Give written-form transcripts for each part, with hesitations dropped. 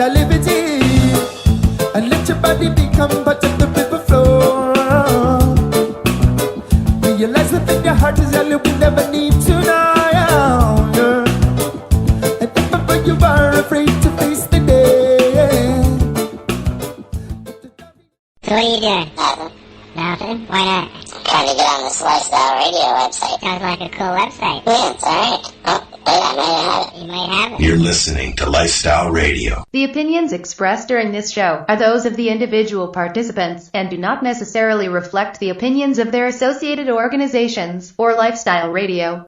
your liberty and let your body become part of the river flow. Realize within your heart is all you will never need to know. And if ever you are afraid to face the day. So what are you doing? Nothing? Why not? Trying to get on this Lifestyle Radio website. Sounds like a cool website. Yeah, it's alright. Oh, wait, I might have it. You might have it. You're listening to Lifestyle Radio. The opinions expressed during this show are those of the individual participants and do not necessarily reflect the opinions of their associated organizations or Lifestyle Radio.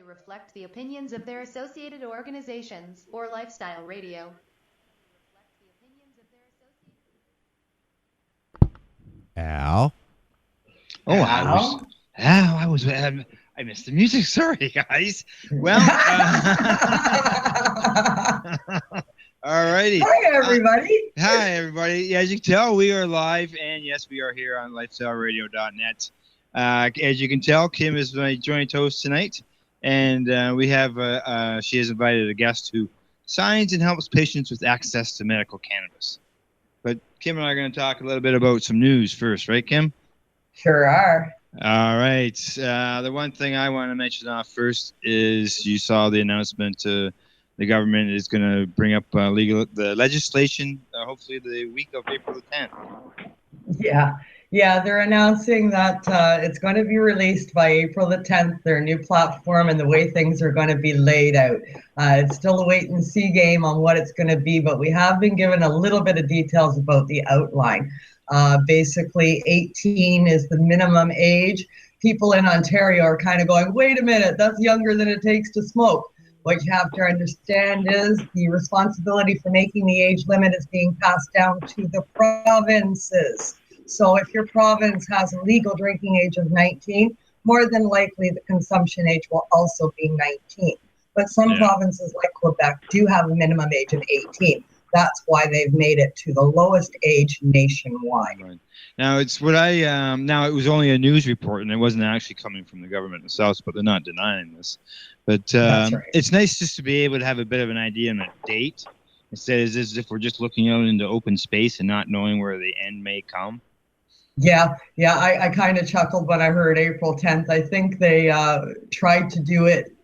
Reflect the opinions of their associated organizations or Lifestyle Radio. Al. Oh, Al? I missed the music. Sorry, guys. Well, all righty. Hi, everybody. Hi, everybody. As you can tell, we are live, and yes, we are here on lifestyleradio.net. As you can tell, Kim is my joint host tonight, and we have she has invited a guest who signs and helps patients with access to medical cannabis. But Kim and I are going to talk a little bit about some news first, right, Kim? Sure are. All right. The one thing I want to mention off first is you saw the announcement the government is going to bring up the legislation, hopefully the week of April the 10th. Yeah, they're announcing that it's going to be released by April the 10th, their new platform and the way things are going to be laid out. It's still a wait and see game on what it's going to be, but we have been given a little bit of details about the outline. Basically, 18 is the minimum age. People in Ontario are kind of going, wait a minute, that's younger than it takes to smoke. What you have to understand is the responsibility for making the age limit is being passed down to the provinces. So if your province has a legal drinking age of 19, more than likely the consumption age will also be 19. But some provinces like Quebec do have a minimum age of 18. That's why they've made it to the lowest age nationwide. Right. Now, it's what now it was only a news report and it wasn't actually coming from the government themselves, but they're not denying this. But That's right. It's nice just to be able to have a bit of an idea on a date instead of as if we're just looking out into open space and not knowing where the end may come. Yeah, I kind of chuckled when I heard April 10th. I think they tried to do it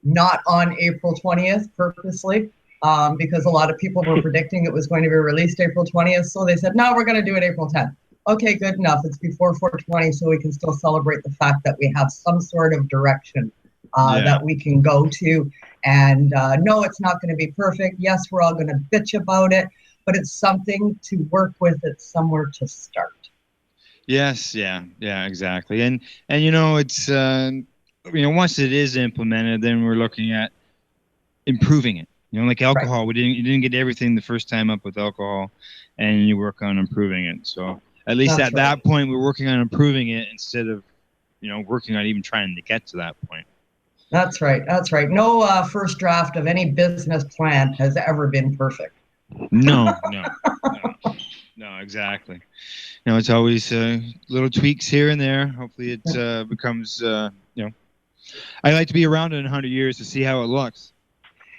not on April 20th purposely because a lot of people were predicting it was going to be released April 20th. So they said, no, we're going to do it April 10th. Okay, good enough. It's before 420, so we can still celebrate the fact that we have some sort of direction that we can go to. And no, it's not going to be perfect. Yes, we're all going to bitch about it, but it's something to work with. It's somewhere to start. Yes, yeah, exactly. And you know, it's once it is implemented, then we're looking at improving it. You know, like alcohol, right. You didn't get everything the first time up with alcohol, and you work on improving it. So at least at that point, we're working on improving it instead of, working on even trying to get to that point. That's right. No first draft of any business plan has ever been perfect. No, exactly. It's always little tweaks here and there. Hopefully it becomes, I like to be around in 100 years to see how it looks.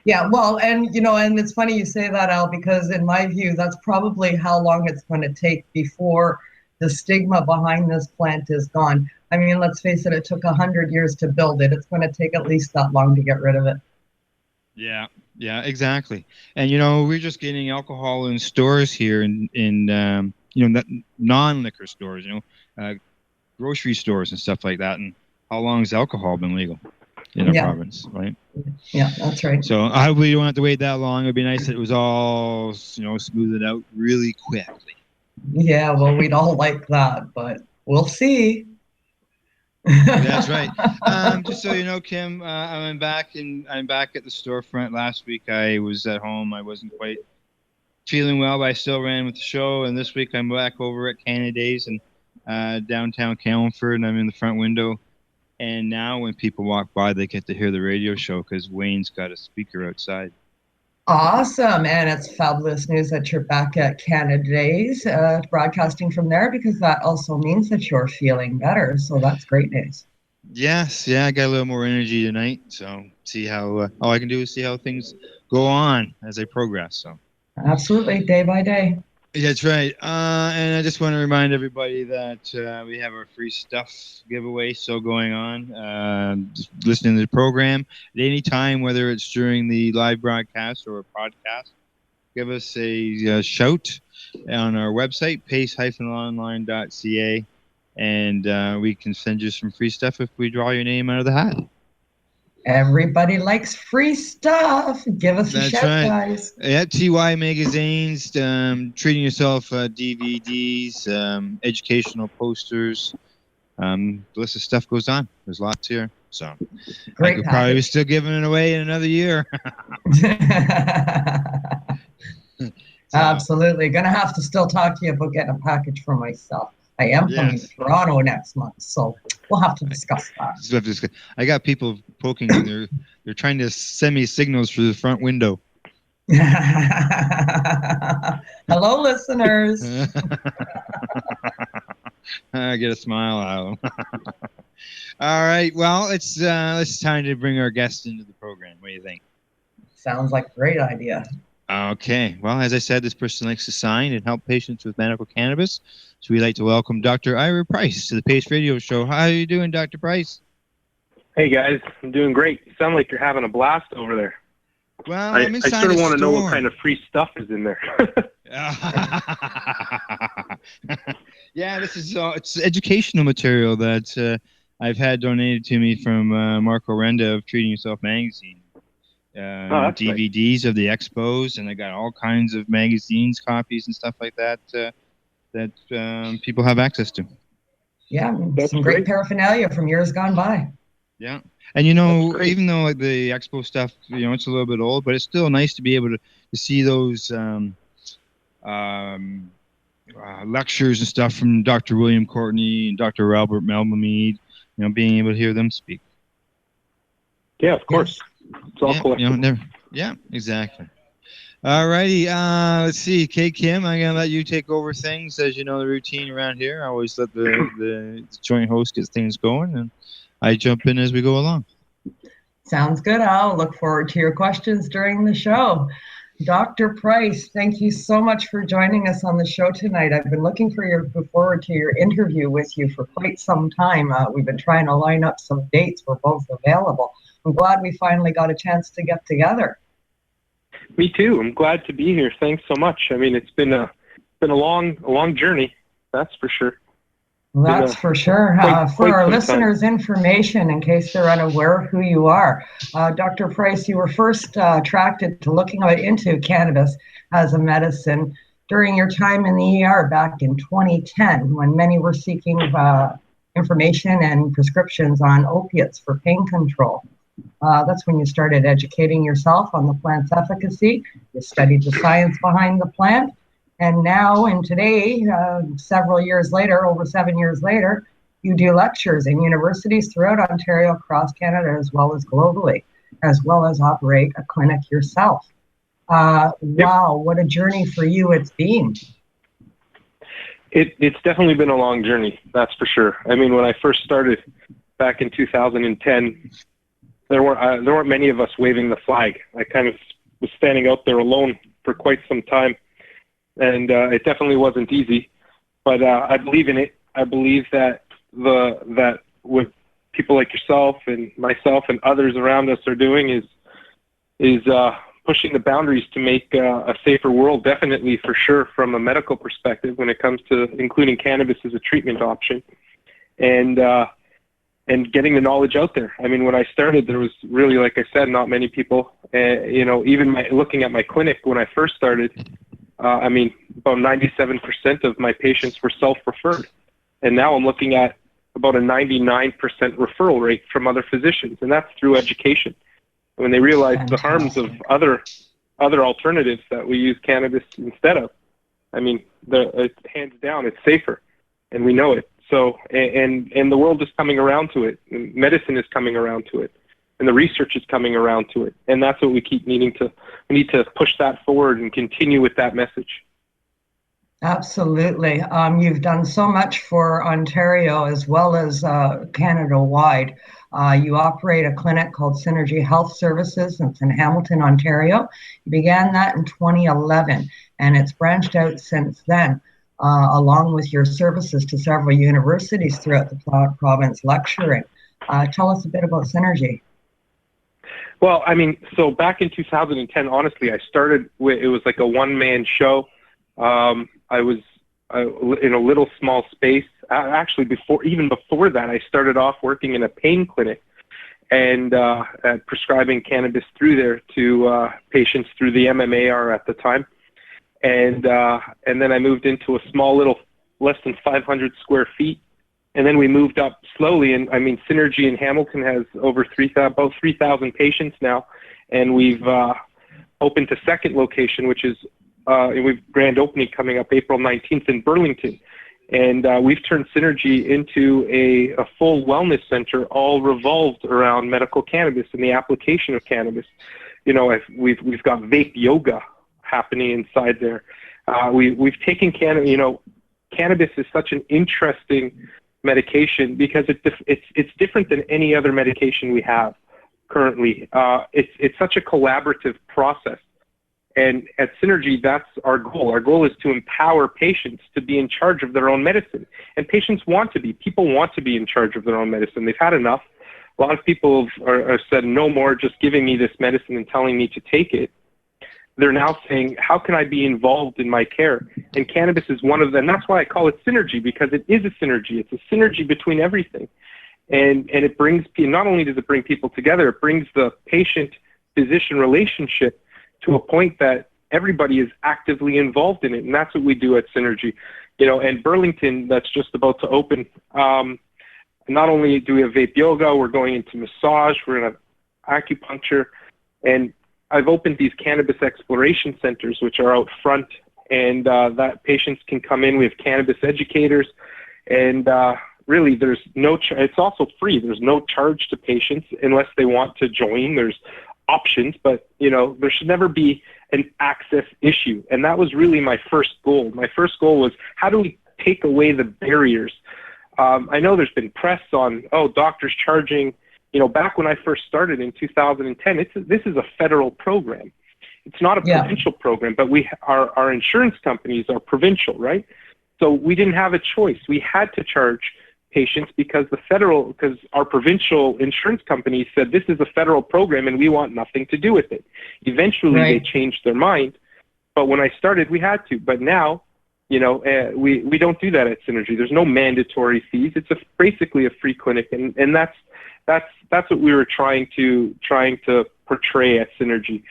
Yeah, well, and it's funny you say that, Al, because in my view, that's probably how long it's going to take before the stigma behind this plant is gone. I mean, let's face it, it took 100 years to build it. It's going to take at least that long to get rid of it. Yeah, exactly. And, we're just getting alcohol in stores here in non-liquor stores, grocery stores and stuff like that. And how long has alcohol been legal in our province, right? Yeah, that's right. So I hope we don't have to wait that long. It'd be nice if it was all, smoothed out really quickly. Yeah, well, we'd all like that, but we'll see. That's right. Just so you know, Kim, I'm back at the storefront. Last week I was at home. I wasn't quite feeling well, but I still ran with the show. And this week I'm back over at Canada's in downtown Camelford, and I'm in the front window. And now when people walk by, they get to hear the radio show because Wayne's got a speaker outside. Awesome. And it's fabulous news that you're back at Canada's broadcasting from there, because that also means that you're feeling better. So that's great news. Yes. Yeah, I got a little more energy tonight. So see how all I can do is see how things go on as I progress. So Absolutely, day by day. That's right. And I just want to remind everybody that we have our free stuff giveaway still going on. Just listening to the program at any time, whether it's during the live broadcast or a podcast, give us a shout on our website, pace-online.ca, and we can send you some free stuff if we draw your name out of the hat. Everybody likes free stuff. Give us a That's shout, right. guys. Yeah, TY magazines, treating yourself DVDs, educational posters. The list of stuff goes on. There's lots here. So Great I could probably be still giving it away in another year. Absolutely. Gonna have to still talk to you about getting a package for myself. I am coming to Toronto next month, so we'll have to discuss that. I got people poking and they're trying to send me signals through the front window. Hello, listeners. I get a smile out of them. All right. Well, it's time to bring our guest into the program. What do you think? Sounds like a great idea. Okay. Well, as I said, this person likes to sign and help patients with medical cannabis. So we'd like to welcome Dr. Ira Price to the Pace Radio Show. How are you doing, Dr. Price? Hey, guys. I'm doing great. You sound like you're having a blast over there. Well, I sort of want to know what kind of free stuff is in there. Yeah, this is it's educational material that I've had donated to me from Marco Renda of Treating Yourself magazine. DVDs nice. Of the expos, and I got all kinds of magazines, copies, and stuff like that that people have access to. Yeah, some great paraphernalia from years gone by. Yeah, and even though like the expo stuff, it's a little bit old, but it's still nice to be able to see those lectures and stuff from Dr. William Courtney and Dr. Albert Melmamead, being able to hear them speak. Yeah, of course. It's all collectible. Yeah, exactly. All righty. Let's see. Kay Kim, I'm going to let you take over things. As you know, the routine around here, I always let the joint host get things going, and I jump in as we go along. Sounds good. I'll look forward to your questions during the show. Dr. Price, thank you so much for joining us on the show tonight. I've been looking forward to your interview with you for quite some time. We've been trying to line up some dates. We're both available. I'm glad we finally got a chance to get together. Me too. I'm glad to be here. Thanks so much. I mean, it's been a long journey. That's for sure. That's for sure. For our listeners' information, in case they're unaware of who you are, Dr. Price, you were first attracted to looking into cannabis as a medicine during your time in the ER back in 2010, when many were seeking information and prescriptions on opiates for pain control. That's when you started educating yourself on the plant's efficacy. You studied the science behind the plant. And now, and today, several years later, over 7 years later, you do lectures in universities throughout Ontario, across Canada, as well as globally, as well as operate a clinic yourself. Wow, what a journey for you it's been. It's definitely been a long journey, that's for sure. I mean, when I first started back in 2010, there weren't many of us waving the flag. I kind of was standing out there alone for quite some time. And it definitely wasn't easy, but I believe in it. I believe that what people like yourself and myself and others around us are doing is pushing the boundaries to make a safer world, definitely, for sure, from a medical perspective when it comes to including cannabis as a treatment option, and getting the knowledge out there. I mean, when I started, there was really, like I said, not many people. Even looking at my clinic when I first started, I mean, about 97% of my patients were self-referred. And now I'm looking at about a 99% referral rate from other physicians, and that's through education. When they realize the harms of other alternatives that we use cannabis instead of, I mean, hands down, it's safer, and we know it. So, and the world is coming around to it. Medicine is coming around to it. And the research is coming around to it. And that's what we keep needing to, we need to push that forward and continue with that message. Absolutely. You've done so much for Ontario as well as Canada-wide. You operate a clinic called Synergy Health Services. It's in Hamilton, Ontario. You began that in 2011, and it's branched out since then, along with your services to several universities throughout the province lecturing. Tell us a bit about Synergy. Well, I mean, so back in 2010, honestly, I started with, it was like a one-man show. I was in a little small space. Actually, even before that, I started off working in a pain clinic and prescribing cannabis through there to patients through the MMAR at the time. And then I moved into a small little, less than 500 square feet. And then we moved up slowly. And I mean, Synergy in Hamilton has over about 3,000 patients now. And we've opened a second location, which is we've grand opening coming up April 19th in Burlington. And we've turned Synergy into a full wellness center, all revolved around medical cannabis and the application of cannabis. You know, we've got vape yoga happening inside there. We've taken cannabis. You know, cannabis is such an interesting medication because it's different than any other medication we have currently. It's such a collaborative process. And at Synergy, that's our goal. Our goal is to empower patients to be in charge of their own medicine. And patients want to be. People want to be in charge of their own medicine. They've had enough. A lot of people are said, no more just giving me this medicine and telling me to take it. They're now saying, how can I be involved in my care? And cannabis is one of them. That's why I call it Synergy, because it is a synergy. It's a synergy between everything. And it brings, not only does it bring people together, it brings the patient-physician relationship to a point that everybody is actively involved in it. And that's what we do at Synergy. You know, and Burlington, that's just about to open. Not only do we have vape yoga, we're going into massage, we're going to have acupuncture, and I've opened these cannabis exploration centers, which are out front, and that patients can come in. We have cannabis educators, and really there's no, it's also free. There's no charge to patients unless they want to join. There's options, but you know, there should never be an access issue. And that was really my first goal. My first goal was, how do we take away the barriers? I know there's been press on, oh, doctors charging. You know, back when I first started in 2010, this is a federal program. It's not a provincial program, but our insurance companies are provincial, right? So we didn't have a choice. We had to charge patients because our provincial insurance companies said this is a federal program and we want nothing to do with it. Eventually, they changed their mind, but when I started, we had to. But now, you know, we don't do that at Synergy. There's no mandatory fees. It's basically a free clinic, and that's what we were trying to portray at Synergy.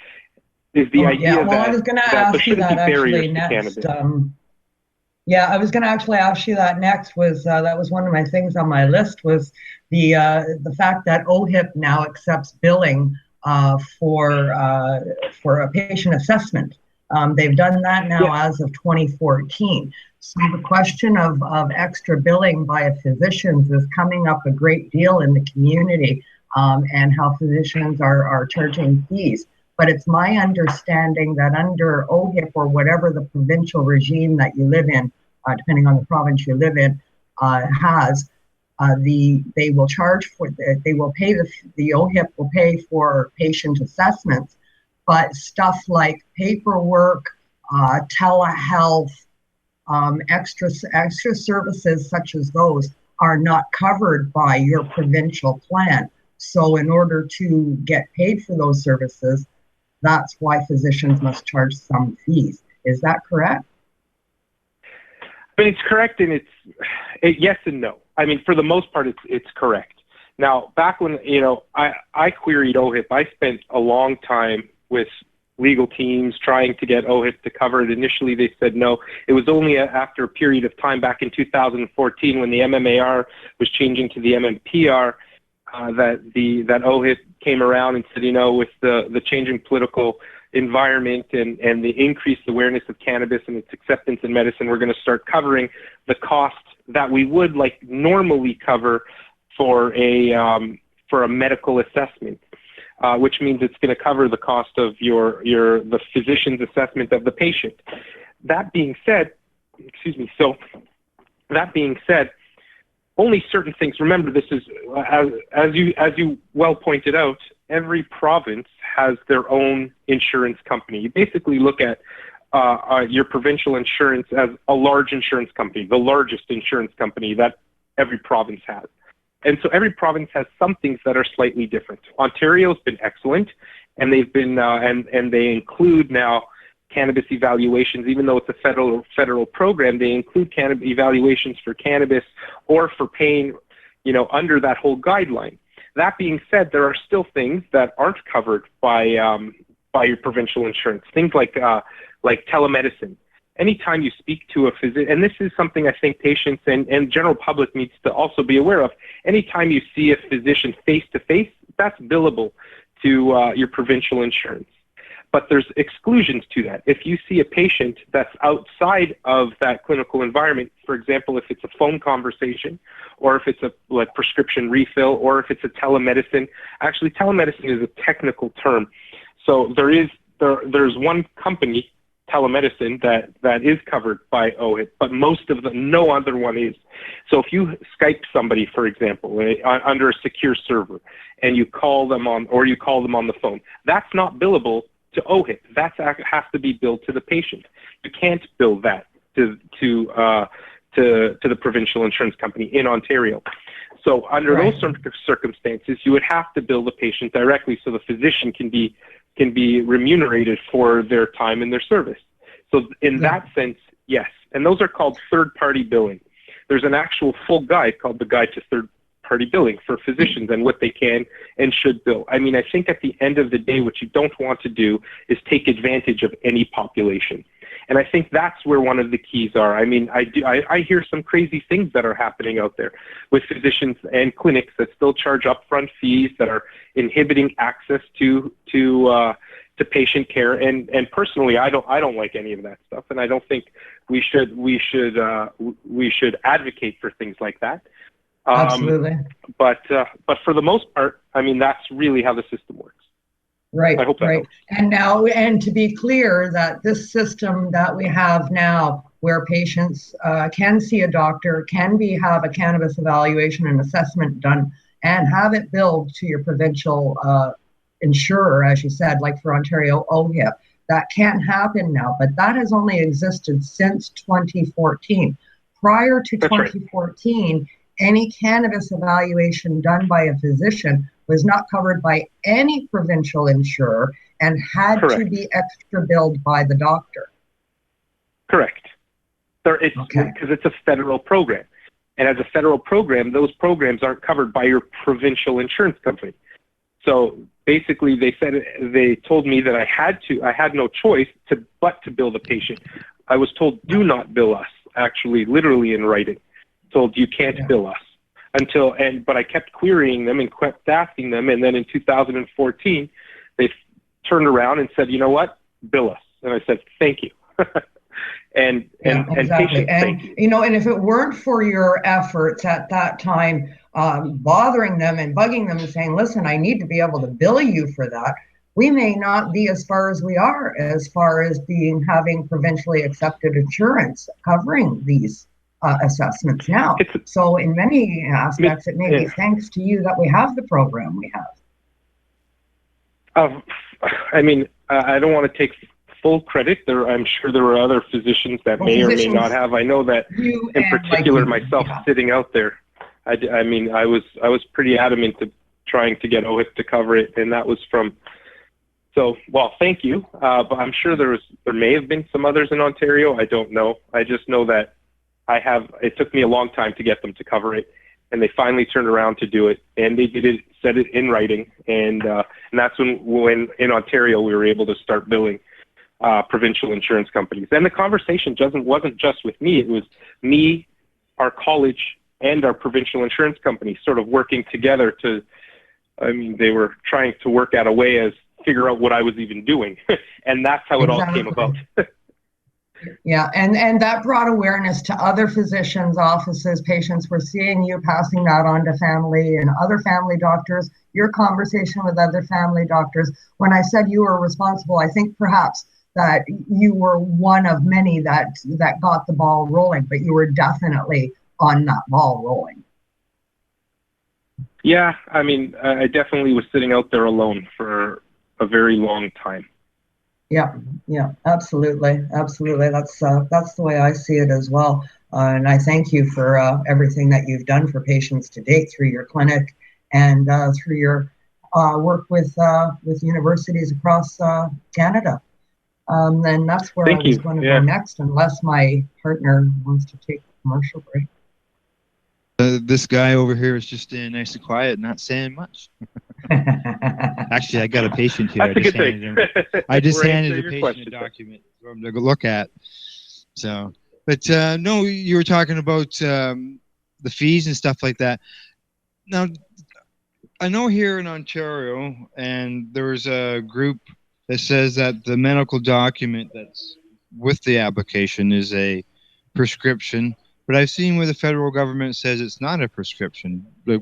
Is the idea that, I was going to that there ask you shouldn't that be barriers actually to next. cannabis. Yeah, I was going to actually ask you that next. That was one of my things on my list, was the fact that OHIP now accepts billing for a patient assessment. They've done that now as of 2014. So the question of extra billing by physicians is coming up a great deal in the community, and how physicians are charging fees. But it's my understanding that under OHIP, or whatever the provincial regime that you live in, depending on the province you live in, they will charge for, they will pay, the OHIP will pay for patient assessments, but stuff like paperwork, telehealth, extra services such as those are not covered by your provincial plan. So in order to get paid for those services, that's why physicians must charge some fees. Is that correct? I mean, it's correct, and yes and no. I mean, for the most part, it's correct. Now, back when, you know, I queried OHIP, I spent a long time with legal teams trying to get OHIP to cover it. Initially, they said no. It was only after a period of time back in 2014 when the MMAR was changing to the MMPR that OHIP came around and said, you know, with the changing political environment and the increased awareness of cannabis and its acceptance in medicine, we're going to start covering the cost that we would like normally cover for a medical assessment, which means it's going to cover the cost of the physician's assessment of the patient. That being said, only certain things. Remember, this is as you well pointed out. Every province has their own insurance company. You basically look at your provincial insurance as a large insurance company, the largest insurance company that every province has. And so every province has some things that are slightly different. Ontario's been excellent, and they've been and they include now cannabis evaluations. Even though it's a federal program, they include cannabis evaluations for cannabis or for pain, under that whole guideline. That being said, there are still things that aren't covered by your provincial insurance. Things like telemedicine. Anytime you speak to a physician, and this is something I think patients and general public needs to also be aware of. Anytime you see a physician face to face, that's billable to your provincial insurance. But there's exclusions to that. If you see a patient that's outside of that clinical environment, for example, if it's a phone conversation, or if it's a prescription refill, or if it's a telemedicine. Actually, telemedicine is a technical term. So there's one company, telemedicine, that is covered by OHIP, but no other one is. So if you Skype somebody, for example, under a secure server, and you call them on the phone, that's not billable to OHIP. That has to be billed to the patient. You can't bill that to the provincial insurance company in Ontario. So under those circumstances, you would have to bill the patient directly, so the physician can be remunerated for their time and their service. So in that sense, yes. And those are called third-party billing. There's an actual full guide called the Guide to Third-Party Billing for physicians and what they can and should bill. I mean, I think at the end of the day, what you don't want to do is take advantage of any population. And I think that's where one of the keys are. I mean, I hear some crazy things that are happening out there with physicians and clinics that still charge upfront fees, that are inhibiting access to patient care. And personally, I don't like any of that stuff, and I don't think we should advocate for things like that. Absolutely. But for the most part, I mean, that's really how the system works. Right, I hope that right. helps. And to be clear, that this system that we have now, where patients can see a doctor, have a cannabis evaluation and assessment done, and have it billed to your provincial insurer, as you said, like for Ontario OHIP, that can't happen now. But that has only existed since 2014. Prior to 2014, any cannabis evaluation done by a physician was not covered by any provincial insurer and had to be extra billed by the doctor. Correct. Because it's a federal program. And as a federal program, those programs aren't covered by your provincial insurance company. So basically they told me that I had no choice but to bill the patient. I was told, do not bill us, actually, literally in writing. Told, you can't bill us. But I kept querying them and kept asking them, and then in 2014, they turned around and said, you know what, bill us. And I said, thank you. and exactly. patients, thank you. And if it weren't for your efforts at that time, bothering them and bugging them and saying, listen, I need to be able to bill you for that, we may not be as far as we are, as far as having provincially accepted insurance covering these assessments now. So in many aspects, it may be thanks to you that we have the program we have. I mean, I don't want to take full credit. I'm sure there were other physicians that may or may not have. I know that in particular, myself sitting out there, I mean, I was pretty adamant to trying to get OHIP to cover it, and that was from. So, well, thank you. But I'm sure there may have been some others in Ontario. I don't know. I just know that it took me a long time to get them to cover it, and they finally turned around to do it, and they did it, said it in writing, and that's when in Ontario we were able to start billing provincial insurance companies. And the conversation wasn't just with me; it was me, our college, and our provincial insurance company sort of working together to. I mean, they were trying to work out a way as figure out what I was even doing, and that's how it all came about. Yeah, and that brought awareness to other physicians' offices. Patients were seeing you, passing that on to family and other family doctors, your conversation with other family doctors. When I said you were responsible, I think perhaps that you were one of many that got the ball rolling, but you were definitely on that ball rolling. Yeah, I mean, I definitely was sitting out there alone for a very long time. Yeah, yeah, absolutely, absolutely. That's the way I see it as well. And I thank you for everything that you've done for patients to date through your clinic and through your work with universities across Canada. And that's where I Thank was you. going to go Yeah. next, unless my partner wants to take a commercial break. This guy over here is just staying nice and quiet, not saying much. Actually, I got a patient here. That's a good thing. I just We're handed answering a your patient a question. document for him to go look at. So, but no, you were talking about the fees and stuff like that. Now, I know here in Ontario, and there's a group that says that the medical document that's with the application is a prescription, but I've seen where the federal government says it's not a prescription. Like,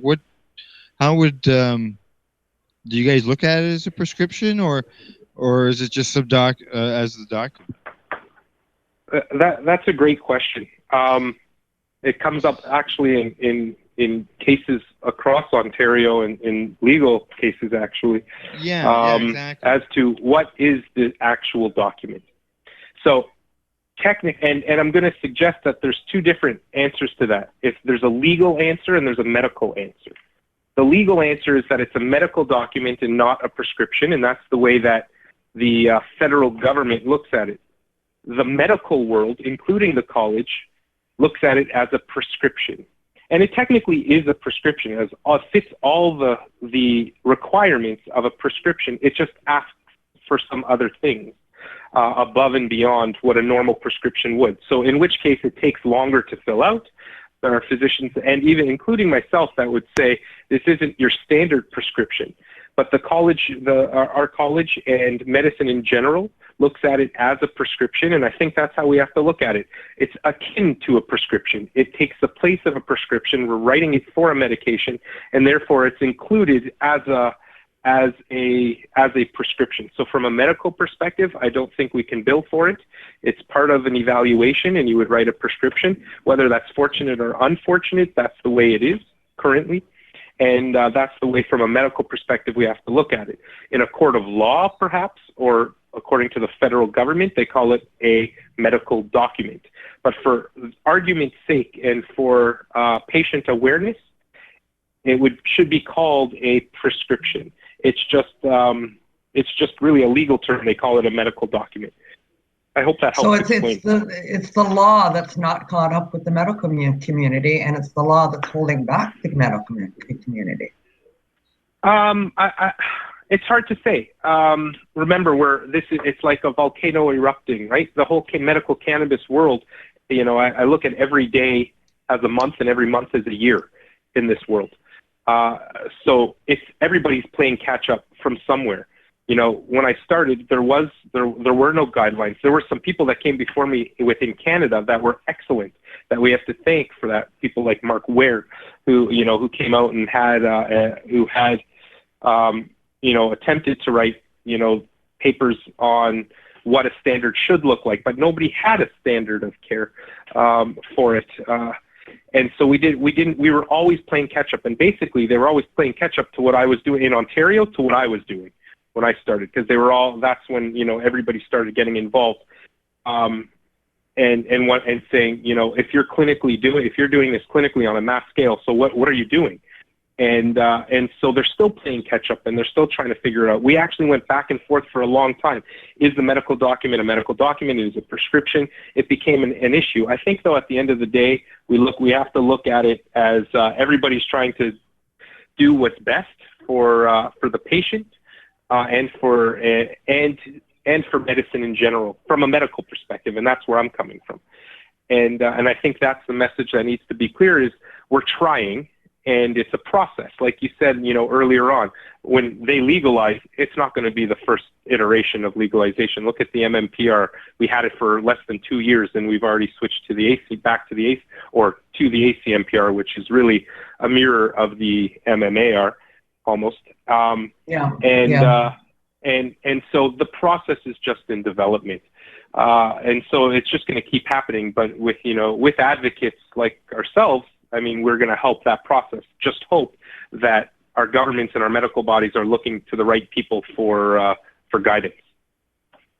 how would do you guys look at it as a prescription, or is it just as the document? That's a great question. It comes up actually in cases across Ontario and in legal cases actually. Yeah, exactly. As to what is the actual document. So and I'm going to suggest that there's two different answers to that. If there's a legal answer and there's a medical answer. The legal answer is that it's a medical document and not a prescription, and that's the way that the federal government looks at it. The medical world, including the college, looks at it as a prescription. And it technically is a prescription. It fits all the requirements of a prescription. It just asks for some other things above and beyond what a normal prescription would. So in which case it takes longer to fill out. There are physicians, and even including myself, that would say this isn't your standard prescription. But the college, our college and medicine in general looks at it as a prescription, and I think that's how we have to look at it. It's akin to a prescription. It takes the place of a prescription. We're writing it for a medication, and therefore it's included as a prescription. So from a medical perspective, I don't think we can bill for it. It's part of an evaluation, and you would write a prescription. Whether that's fortunate or unfortunate, that's the way it is currently. And that's the way, from a medical perspective, we have to look at it. In a court of law, perhaps, or according to the federal government, they call it a medical document. But for argument's sake and for patient awareness, it should be called a prescription. It's just really a legal term. They call it a medical document. I hope that helps explain. So it's the law that's not caught up with the medical community, and it's the law that's holding back the medical community. It's hard to say. Remember, it's like a volcano erupting, right? The whole medical cannabis world. I look at every day as a month and every month as a year in this world. So everybody's playing catch up from somewhere. When I started, there were no guidelines. There were some people that came before me within Canada that were excellent, that we have to thank for that. People like Mark Ware, who came out and attempted to write, papers on what a standard should look like, but nobody had a standard of care for it. And so we were always playing catch up, and basically they were always playing catch up to what I was doing in Ontario to what I was doing when I started, because that's when, everybody started getting involved. And saying, if you're doing this clinically on a mass scale, so what are you doing? And so they're still playing catch up, and they're still trying to figure it out. We actually went back and forth for a long time. Is the medical document a medical document? Is it a prescription? It became an issue. I think, though, at the end of the day, we have to look at it as everybody's trying to do what's best for the patient and for medicine in general from a medical perspective, and that's where I'm coming from. And I think that's the message that needs to be clear: is we're trying. And it's a process. Like you said, earlier on, when they legalize, it's not going to be the first iteration of legalization. Look at the MMPR. We had it for less than 2 years, and we've already switched to the ACMPR, which is really a mirror of the MMAR almost. And so the process is just in development. And so it's just going to keep happening. But with advocates like ourselves, I mean, we're going to help that process. Just hope that our governments and our medical bodies are looking to the right people for guidance.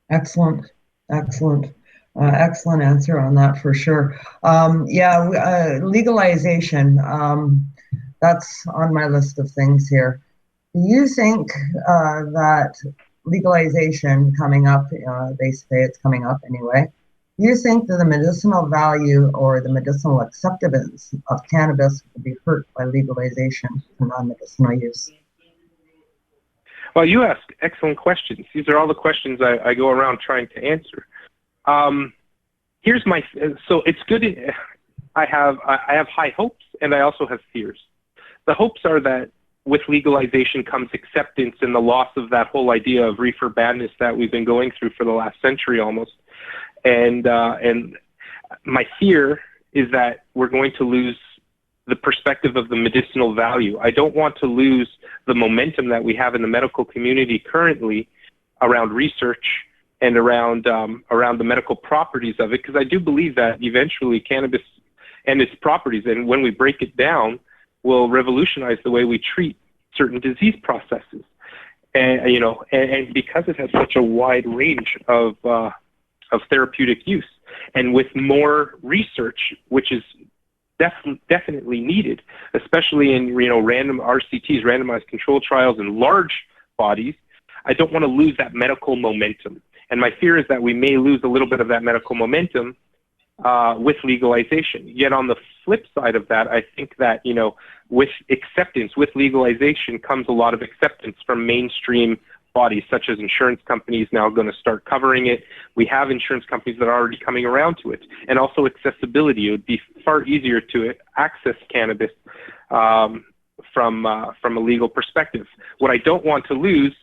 Excellent. Excellent answer on that for sure. Legalization, that's on my list of things here. Do you think that legalization coming up, they say it's coming up anyway, do you think that the medicinal value or the medicinal acceptance of cannabis will be hurt by legalization for non-medicinal use? Well, you ask excellent questions. These are all the questions I go around trying to answer. So it's good. I have high hopes and I also have fears. The hopes are that with legalization comes acceptance and the loss of that whole idea of reefer badness that we've been going through for the last century almost. And my fear is that we're going to lose the perspective of the medicinal value. I don't want to lose the momentum that we have in the medical community currently around research and around the medical properties of it, because I do believe that eventually cannabis and its properties, and when we break it down, will revolutionize the way we treat certain disease processes. And and because it has such a wide range of therapeutic use, and with more research, which is definitely needed, especially in random RCTs, randomized controlled trials, in large bodies, I don't want to lose that medical momentum. And my fear is that we may lose a little bit of that medical momentum with legalization. Yet on the flip side of that, I think that with acceptance, with legalization comes a lot of acceptance from mainstream bodies such as insurance companies now going to start covering it. We have insurance companies that are already coming around to it. And also accessibility. It would be far easier to access cannabis from a legal perspective. What I don't want to lose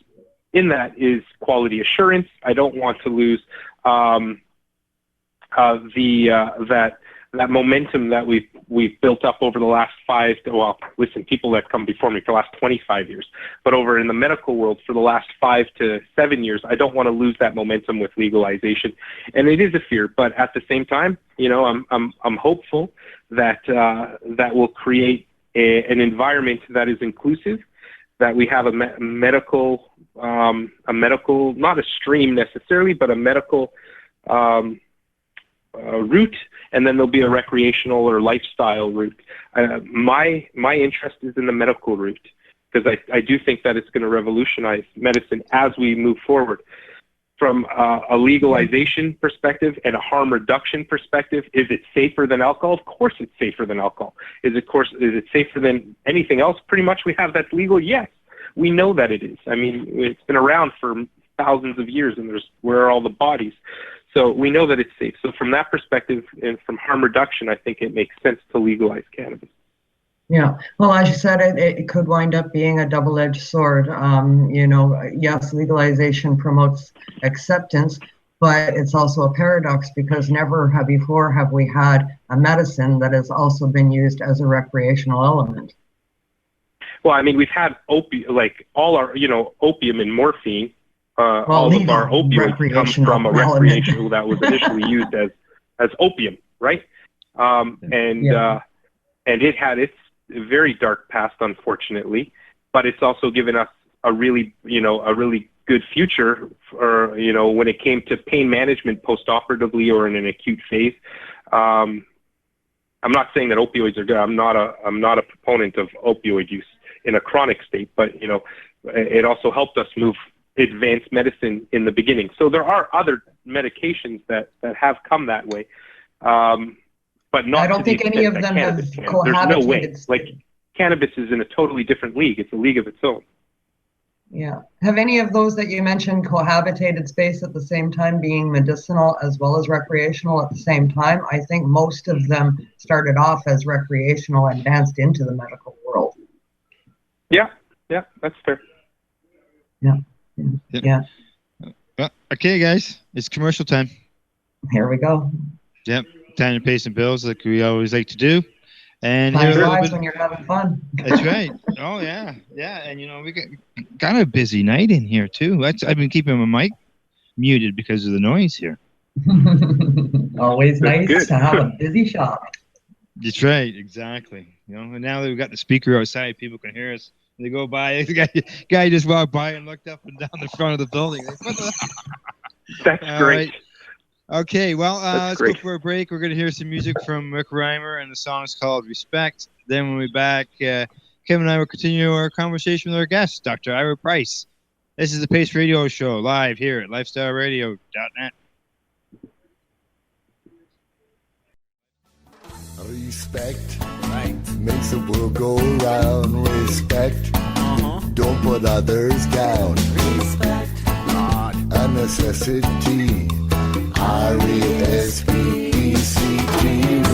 in that is quality assurance. I don't want to lose that momentum that we've built up over the last people that come before me for the last 25 years, but over in the medical world for the last 5 to 7 years, I don't want to lose that momentum with legalization. And it is a fear, but at the same time, I'm hopeful that that will create an environment that is inclusive, that we have a medical, not a stream necessarily, but a medical route, and then there'll be a recreational or lifestyle route. My interest is in the medical route, because I do think that it's going to revolutionize medicine as we move forward. From a legalization perspective and a harm reduction perspective, is it safer than alcohol? Of course it's safer than alcohol. Is it safer than anything else pretty much we have that's legal? Yes. We know that it is. I mean, it's been around for thousands of years, and where are all the bodies? So we know that it's safe. So from that perspective and from harm reduction, I think it makes sense to legalize cannabis. Yeah, well, as you said, it could wind up being a double-edged sword. Yes, legalization promotes acceptance, but it's also a paradox, because never before have we had a medicine that has also been used as a recreational element. Well, I mean, we've had all our, opium and morphine. All of our opioids come from a recreational that was initially used as opium, right? And it had its very dark past, unfortunately, but it's also given us a really good future for, when it came to pain management post-operatively or in an acute phase. I'm not saying that opioids are good. I'm not a proponent of opioid use in a chronic state, but it also helped us move advanced medicine in the beginning. So there are other medications that have come that way, but not. I don't think any of them have cohabitated. There's no way. Like, cannabis is in a totally different league. It's a league of its own. Yeah. Have any of those that you mentioned cohabitated space at the same time, being medicinal as well as recreational at the same time? I think most of them started off as recreational and advanced into the medical world. Yeah, that's fair. Yeah. Okay, guys, it's commercial time. Here we go. Yep, time to pay some bills like we always like to do. And time flies when you're having fun. That's right. Oh yeah. And we got a busy night in here too. I've been keeping my mic muted because of the noise here. Always nice to have a busy shop. That's right, exactly. And now that we've got the speaker outside, people can hear us. They go by. The guy just walked by and looked up and down the front of the building. That's great. Right. Okay, well, let's great. go for a break. We're going to hear some music from Rick Reimer, and the song is called Respect. Then when we're back, Kim and I will continue our conversation with our guest, Dr. Ira Price. This is the Pace Radio Show, live here at lifestyleradio.net. Respect makes the world go round. Respect, don't put others down. Respect, not a necessity. R-E-S-P-E-C-T.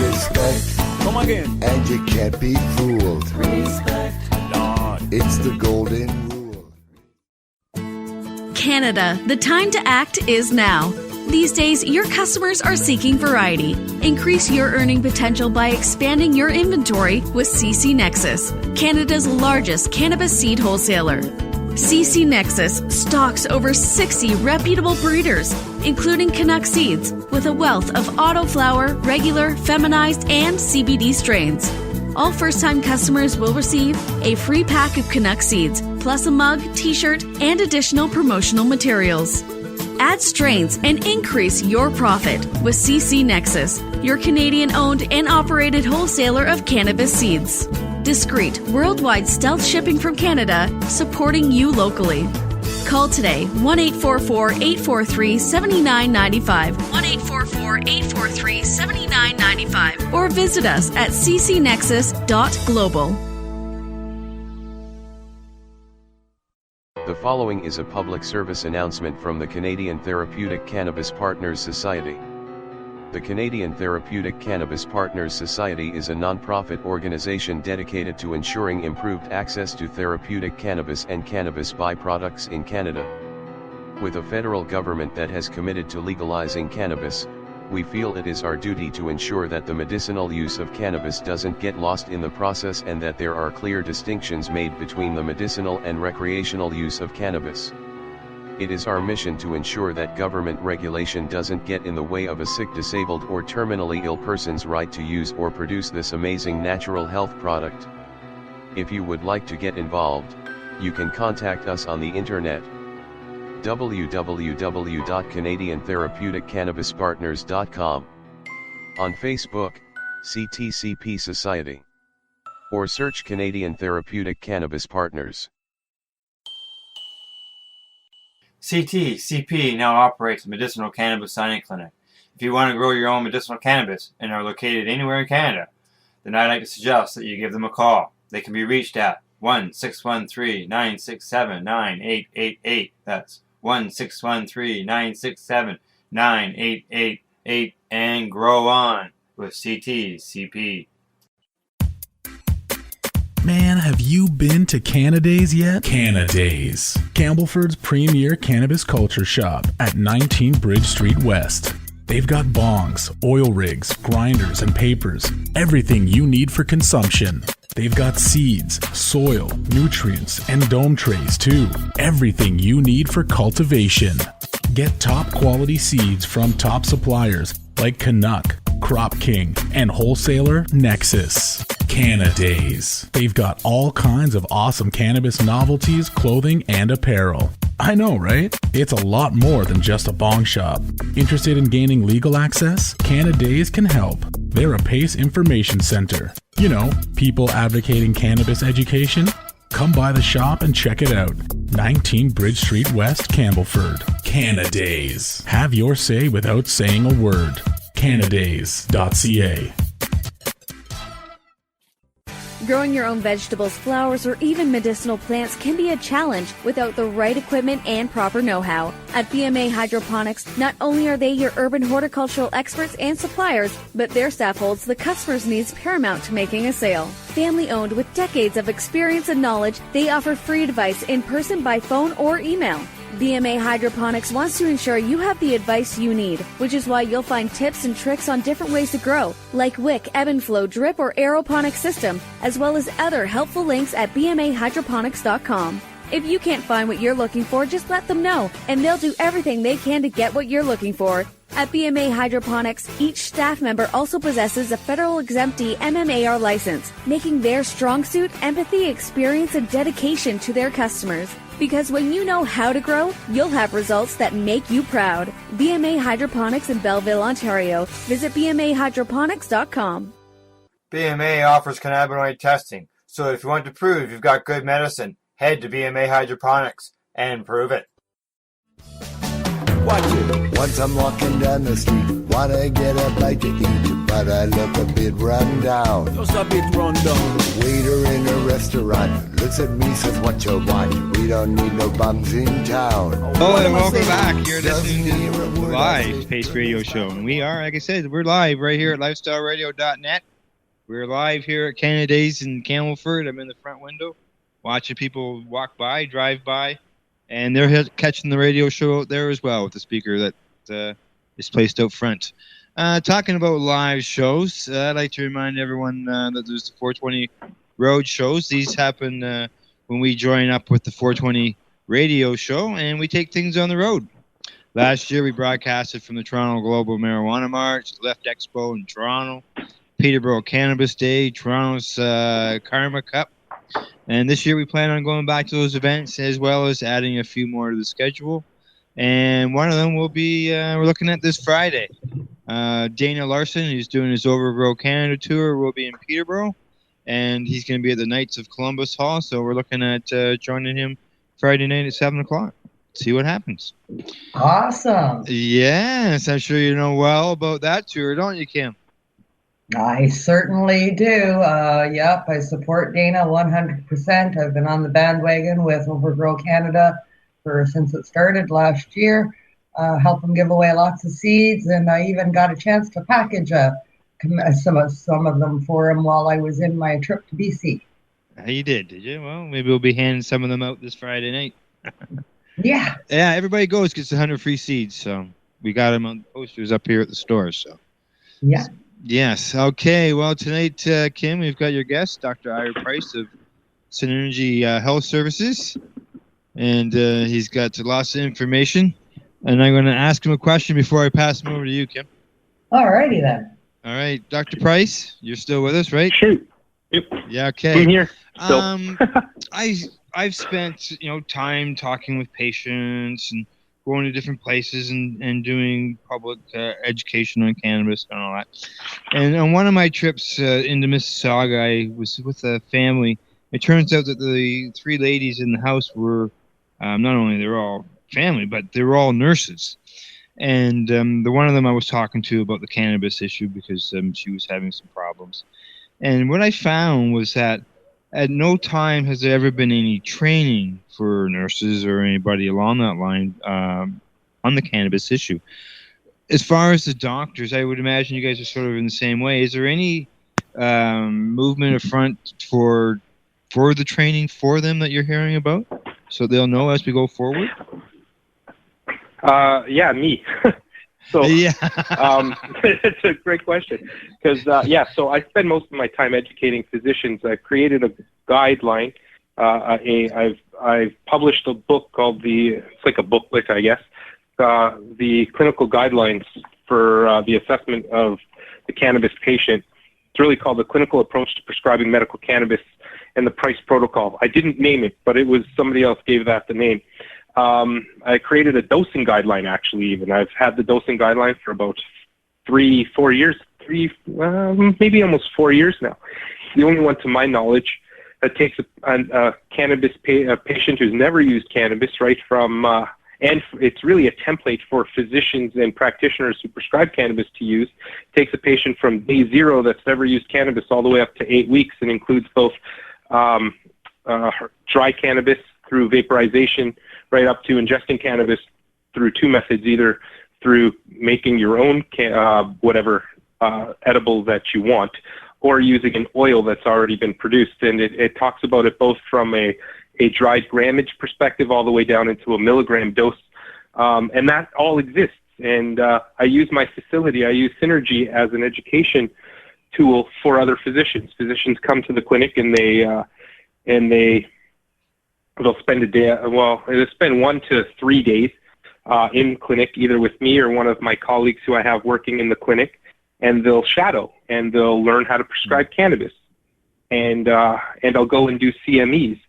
Respect, come again, and you can't be fooled. Respect, not. It's the golden rule. Canada, the time to act is now. These days, your customers are seeking variety. Increase your earning potential by expanding your inventory with CC Nexus, Canada's largest cannabis seed wholesaler. CC Nexus stocks over 60 reputable breeders, including Canuck seeds, with a wealth of autoflower, regular, feminized, and CBD strains. All first-time customers will receive a free pack of Canuck seeds, plus a mug, t-shirt, and additional promotional materials. Add strains and increase your profit with CC Nexus, your Canadian-owned and operated wholesaler of cannabis seeds. Discreet, worldwide stealth shipping from Canada, supporting you locally. Call today, 1-844-843-7995, 1-844-843-7995, or visit us at ccnexus.global. The following is a public service announcement from the Canadian Therapeutic Cannabis Partners Society. The Canadian Therapeutic Cannabis Partners Society is a non-profit organization dedicated to ensuring improved access to therapeutic cannabis and cannabis byproducts in Canada. With a federal government that has committed to legalizing cannabis, we feel it is our duty to ensure that the medicinal use of cannabis doesn't get lost in the process and that there are clear distinctions made between the medicinal and recreational use of cannabis. It is our mission to ensure that government regulation doesn't get in the way of a sick, disabled, or terminally ill person's right to use or produce this amazing natural health product. If you would like to get involved, you can contact us on the internet. www.canadiantherapeuticCannabisPartners.com, on Facebook, CTCP Society, or search Canadian Therapeutic Cannabis Partners. CTCP now operates a medicinal cannabis signing clinic. If you want to grow your own medicinal cannabis and are located anywhere in Canada, then I'd like to suggest that you give them a call. They can be reached at 1-613-967-9888. That's 1-613-967-9888, and grow on with CTCP. Man, have you been to Canadays yet? Canadays, Campbellford's premier cannabis culture shop at 19 Bridge Street West. They've got bongs, oil rigs, grinders, and papers. Everything you need for consumption. They've got seeds, soil, nutrients, and dome trays too. Everything you need for cultivation. Get top quality seeds from top suppliers like Canuck, Crop King, and wholesaler Nexus. Canadays. They've got all kinds of awesome cannabis novelties, clothing, and apparel. I know, right? It's a lot more than just a bong shop. Interested in gaining legal access? Canadays can help. They're a PACE information center. You know, people advocating cannabis education. Come by the shop and check it out. 19 Bridge Street West, Campbellford. Canadays. Have your say without saying a word. Canadays.ca. Growing your own vegetables, flowers, or even medicinal plants can be a challenge without the right equipment and proper know-how. At BMA Hydroponics, not only are they your urban horticultural experts and suppliers, but their staff holds the customer's needs paramount to making a sale. Family-owned with decades of experience and knowledge, they offer free advice in person, by phone, or email. BMA Hydroponics wants to ensure you have the advice you need, which is why you'll find tips and tricks on different ways to grow, like wick, ebb and flow, drip, or aeroponic system, as well as other helpful links at bmahydroponics.com. If you can't find what you're looking for, just let them know, and they'll do everything they can to get what you're looking for. At BMA Hydroponics, each staff member also possesses a federal exemptee MMAR license, making their strong suit empathy, experience, and dedication to their customers. Because when you know how to grow, you'll have results that make you proud. BMA Hydroponics in Belleville, Ontario. Visit bmahydroponics.com. BMA offers cannabinoid testing, so if you want to prove you've got good medicine, head to BMA Hydroponics and prove it. Watch it. Once I'm walking down the street, wanna get a bite to eat, but I look a bit run down. Just a bit run down. Waiter in a restaurant looks at me, says, "What you want? We don't need no bums in town." Oh, and welcome back. You're listening to the live Pace Radio Show. And we are, like I said, we're live right here at lifestyleradio.net. We're live here at Canada Days in Campbellford. I'm in the front window watching people walk by, drive by. And they're catching the radio show out there as well with the speaker that is placed out front. Talking about live shows, I'd like to remind everyone that there's the 420 road shows. These happen when we join up with the 420 radio show and we take things on the road. Last year we broadcasted from the Toronto Global Marijuana March, Left Expo in Toronto, Peterborough Cannabis Day, Toronto's Karma Cup. And this year we plan on going back to those events as well as adding a few more to the schedule. And one of them will be, we're looking at this Friday. Dana Larson, who's doing his Overgrow Canada tour, will be in Peterborough. And he's going to be at the Knights of Columbus Hall. So we're looking at joining him Friday night at 7 o'clock. See what happens. Awesome. Yes, I'm sure you know well about that tour, don't you, Kim? I certainly do. Yep, I support Dana 100%. I've been on the bandwagon with Overgrow Canada since it started last year. Help them give away lots of seeds, and I even got a chance to package some of them for him while I was in my trip to BC. You did you? Well, maybe we'll be handing some of them out this Friday night. Yeah. Yeah, everybody gets 100 free seeds, so we got them on posters up here at the store. So. Yeah. Yes. Okay. Well, tonight, Kim, we've got your guest, Dr. Ira Price of Synergy Health Services, and he's got lots of information. And I'm going to ask him a question before I pass him over to you, Kim. All righty then. All right, Dr. Price, you're still with us, right? Sure. Yep. Yeah. Okay. I'm here. Still. I've spent time talking with patients and going to different places and doing public education on cannabis and all that. And on one of my trips into Mississauga, I was with a family. It turns out that the three ladies in the house were not only they're all family, but they were all nurses. And the one of them I was talking to about the cannabis issue because she was having some problems. And what I found was that at no time has there ever been any training for nurses or anybody along that line on the cannabis issue. As far as the doctors, I would imagine you guys are sort of in the same way. Is there any movement or front for the training for them that you're hearing about so they'll know as we go forward? Yeah, me. So yeah. It's a great question because so I spend most of my time educating physicians. I created a guideline. I've published a book called it's like a booklet, I guess, the clinical guidelines for the assessment of the cannabis patient. It's really called the Clinical Approach to Prescribing Medical Cannabis and the Price Protocol. I didn't name it, but it was somebody else gave that the name. I created a dosing guideline, actually, even. I've had the dosing guideline for about 3-4 years, maybe almost 4 years now. The only one, to my knowledge, that takes a cannabis patient who's never used cannabis right from, and it's really a template for physicians and practitioners who prescribe cannabis to use. It takes a patient from day 0 that's never used cannabis all the way up to 8 weeks and includes both dry cannabis through vaporization right up to ingesting cannabis through 2 methods, either through making your own whatever edible that you want or using an oil that's already been produced. And it talks about it both from a dried grammage perspective all the way down into a milligram dose. And that all exists. And I use my facility, I use Synergy as an education tool for other physicians. Physicians come to the clinic and they'll spend a day, they'll spend 1 to 3 days in clinic, either with me or one of my colleagues who I have working in the clinic, and they'll shadow and they'll learn how to prescribe cannabis. And I'll go and do CMEs,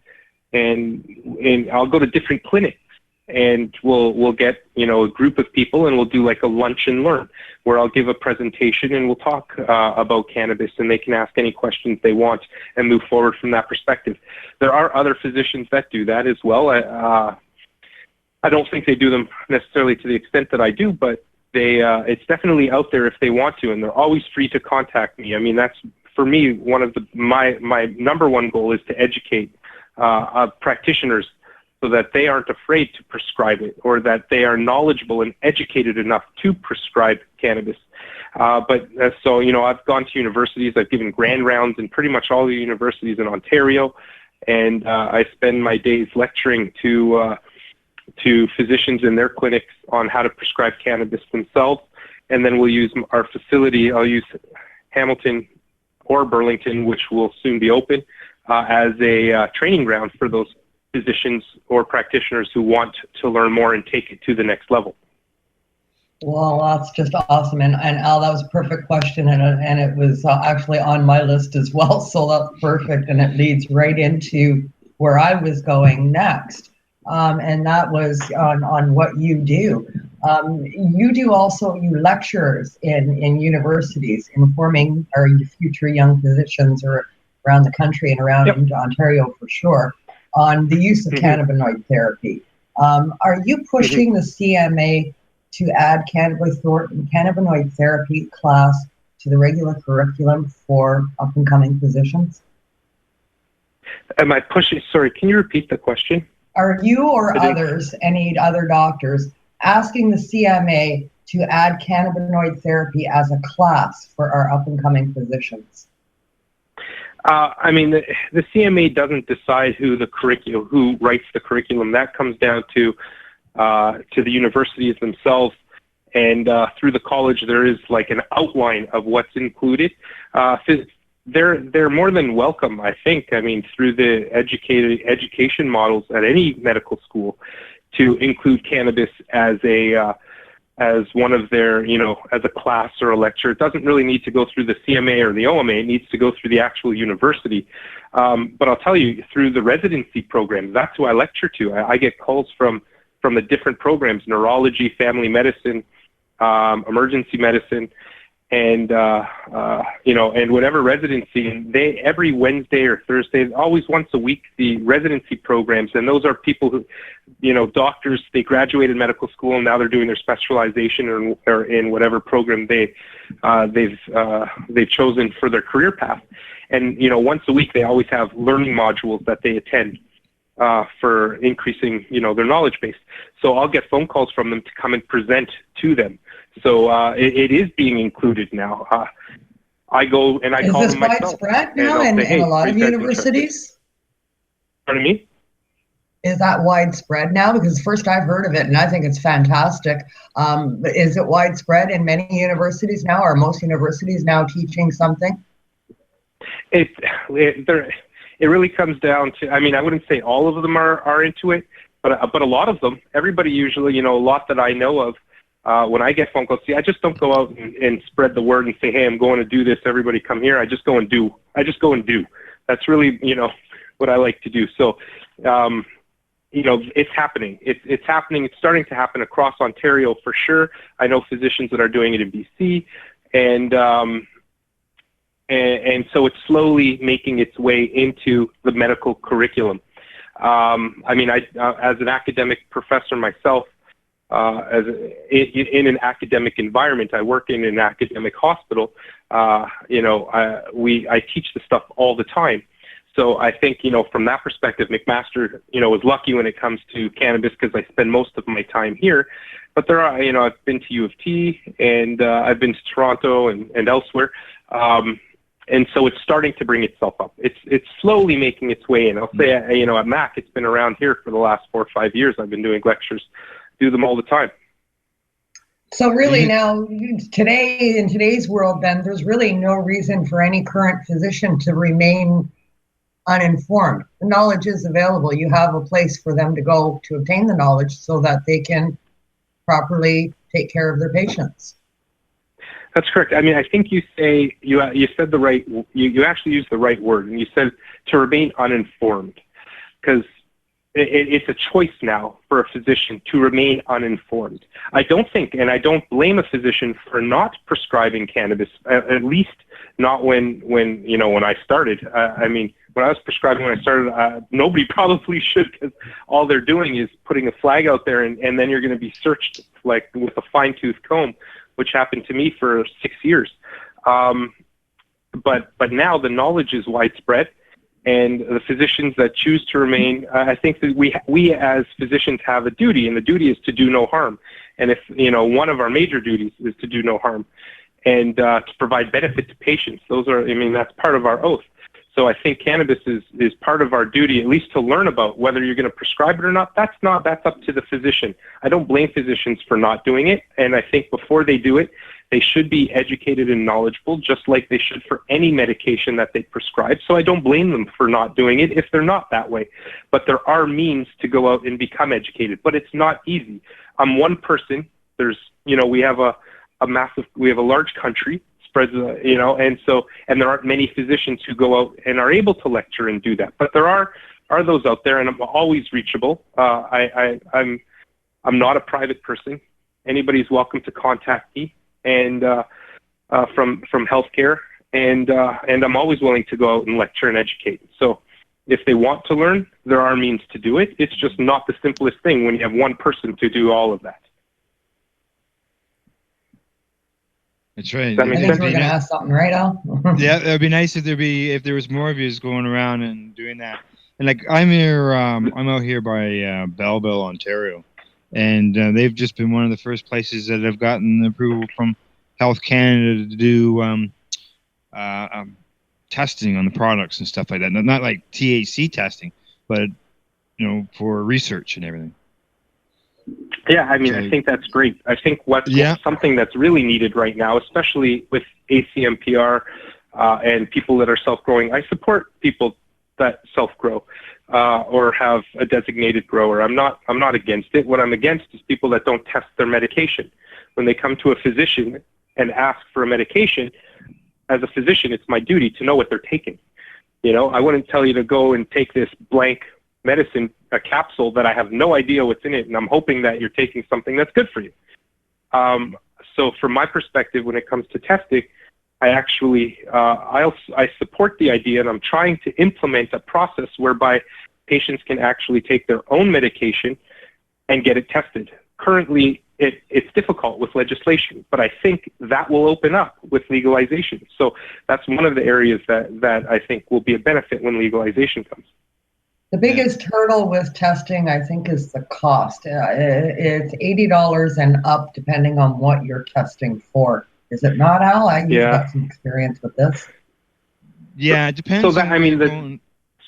and I'll go to different clinics, and we'll get, you know, a group of people, and we'll do like a lunch and learn, where I'll give a presentation and we'll talk about cannabis, and they can ask any questions they want and move forward from that perspective. There are other physicians that do that as well. I don't think they do them necessarily to the extent that I do, but it's definitely out there if they want to, and they're always free to contact me. I mean, that's, for me, one of my number one goal is to educate practitioners so that they aren't afraid to prescribe it, or that they are knowledgeable and educated enough to prescribe cannabis. So, you know, I've gone to universities, I've given grand rounds in pretty much all the universities in Ontario, and I spend my days lecturing to physicians in their clinics on how to prescribe cannabis themselves. And then we'll use our facility, I'll use Hamilton or Burlington, which will soon be open, as a training ground for those physicians or practitioners who want to learn more and take it to the next level. Well, that's just awesome. And Al, that was a perfect question, and it was actually on my list as well. So that's perfect, and it leads right into where I was going next. And that was on what you do. You do also, you lectures in universities, informing our future young physicians around the country and around Ontario for sure, on the use of cannabinoid therapy. Are you pushing the CMA to add cannabinoid therapy class to the regular curriculum for up-and-coming physicians? Am I pushing? Sorry, can you repeat the question? Are you or others, any other doctors, asking the CMA to add cannabinoid therapy as a class for our up-and-coming physicians? I mean, the CMA doesn't decide who writes the curriculum. That comes down to the universities themselves, and through the college there is like an outline of what's included. They're more than welcome, I think. I mean, through the education models at any medical school, to include cannabis as one of their, you know, as a class or a lecture. It doesn't really need to go through the CMA or the OMA. It needs to go through the actual university. But I'll tell you, through the residency programs, that's who I lecture to. I get calls from the different programs: neurology, family medicine, emergency medicine, and you know, and whatever residency. And they, every Wednesday or Thursday, always once a week, the residency programs, and those are people who, you know, doctors, they graduated medical school and now they're doing their specialization or in whatever program they've chosen for their career path. And, you know, once a week they always have learning modules that they attend for increasing, you know, their knowledge base. So I'll get phone calls from them to come and present to them. So it is being included now. I go and I call them myself. Is this widespread now in a lot of universities? Pardon me? Is that widespread now? Because first I've heard of it, and I think it's fantastic. Is it widespread in many universities now? Are most universities now teaching something? It really comes down to, I mean, I wouldn't say all of them are into it, but a lot of them. Everybody usually, you know, a lot that I know of, when I get phone calls, see, I just don't go out and spread the word and say, hey, I'm going to do this, everybody come here. I just go and do. That's really, you know, what I like to do. So, you know, it's happening. It's happening. It's starting to happen across Ontario for sure. I know physicians that are doing it in BC, and so it's slowly making its way into the medical curriculum. I mean, as an academic professor myself, in an academic environment, I work in an academic hospital. You know, I teach the stuff all the time. So I think, you know, from that perspective, McMaster, you know, was lucky when it comes to cannabis because I spend most of my time here. But there are, you know, I've been to U of T and I've been to Toronto and elsewhere. And so it's starting to bring itself up. It's slowly making its way in. I'll say, you know, at Mac, it's been around here for the last 4 or 5 years. I've been doing lectures, do them all the time. So really now, in today's world, then, there's really no reason for any current physician to remain uninformed. The knowledge is available. You have a place for them to go to obtain the knowledge so that they can properly take care of their patients. That's correct. I mean, I think you said the right. You actually used the right word, and you said to remain uninformed, because it's a choice now for a physician to remain uninformed. I don't think, and I don't blame a physician for not prescribing cannabis, at least not when I started. I mean, when I was prescribing when I started, nobody probably should, because all they're doing is putting a flag out there, and then you're going to be searched like with a fine-tooth comb, which happened to me for 6 years. But now the knowledge is widespread. And the physicians that choose to remain, I think that we as physicians have a duty, and the duty is to do no harm. And if, one of our major duties is to do no harm and to provide benefit to patients. That's part of our oath. So I think cannabis is part of our duty, at least to learn about whether you're going to prescribe it or not. That's up to the physician. I don't blame physicians for not doing it. And I think before they do it, they should be educated and knowledgeable, just like they should for any medication that they prescribe. So I don't blame them for not doing it if they're not that way. But there are means to go out and become educated. But it's not easy. I'm one person. There's, we have a large country, spreads, and there aren't many physicians who go out and are able to lecture and do that. But there are those out there, and I'm always reachable. I'm not a private person. Anybody's welcome to contact me. And from healthcare, and I'm always willing to go out and lecture and educate. So if they want to learn, there are means to do it. It's just not the simplest thing when you have one person to do all of that. That's right. I think we're going to ask something, right, Al? Yeah, it would be nice if there was more of you going around and doing that. And like I'm out here by Belleville, Ontario. And they've just been one of the first places that have gotten approval from Health Canada to do testing on the products and stuff like that. Not like THC testing, but for research and everything. Yeah, I think that's great. I think what's something that's really needed right now, especially with ACMPR and people that are self-growing. I support people that self-grow. Or have a designated grower. I'm not against it. What I'm against is people that don't test their medication. When they come to a physician and ask for a medication, as a physician, it's my duty to know what they're taking. I wouldn't tell you to go and take this blank medicine, a capsule that I have no idea what's in it, and I'm hoping that you're taking something that's good for you. So from my perspective, when it comes to testing, I actually, I support the idea, and I'm trying to implement a process whereby patients can actually take their own medication and get it tested. Currently, it's difficult with legislation, but I think that will open up with legalization. So that's one of the areas that I think will be a benefit when legalization comes. The biggest hurdle with testing, I think, is the cost. It's $80 and up, depending on what you're testing for. Is it not, Al? You've got some experience with this. Yeah, it depends. So that,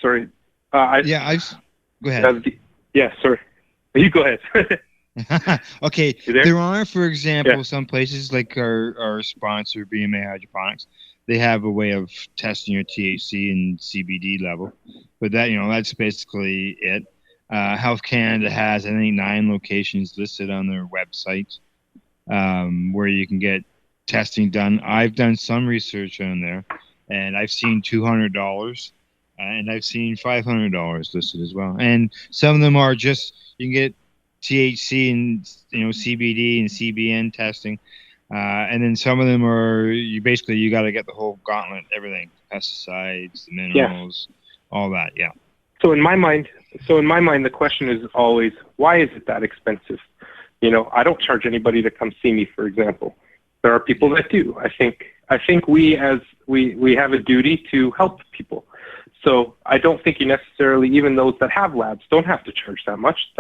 sorry. Go ahead. Sorry. You go ahead. Okay. There are, for example, some places like our sponsor, BMA Hydroponics, they have a way of testing your THC and CBD level. But that's basically it. Health Canada has, I think, 9 locations listed on their website where you can get testing done. I've done some research on there, and I've seen $200, and I've seen $500 listed as well. And some of them are just, you can get THC and CBD and CBN testing, and then some of them are you got to get the whole gauntlet, everything, pesticides, the minerals, all that. Yeah. So in my mind, the question is always, why is it that expensive? I don't charge anybody to come see me, for example. There are people that do. I think we have a duty to help people. So I don't think you necessarily, even those that have labs, don't have to charge that much.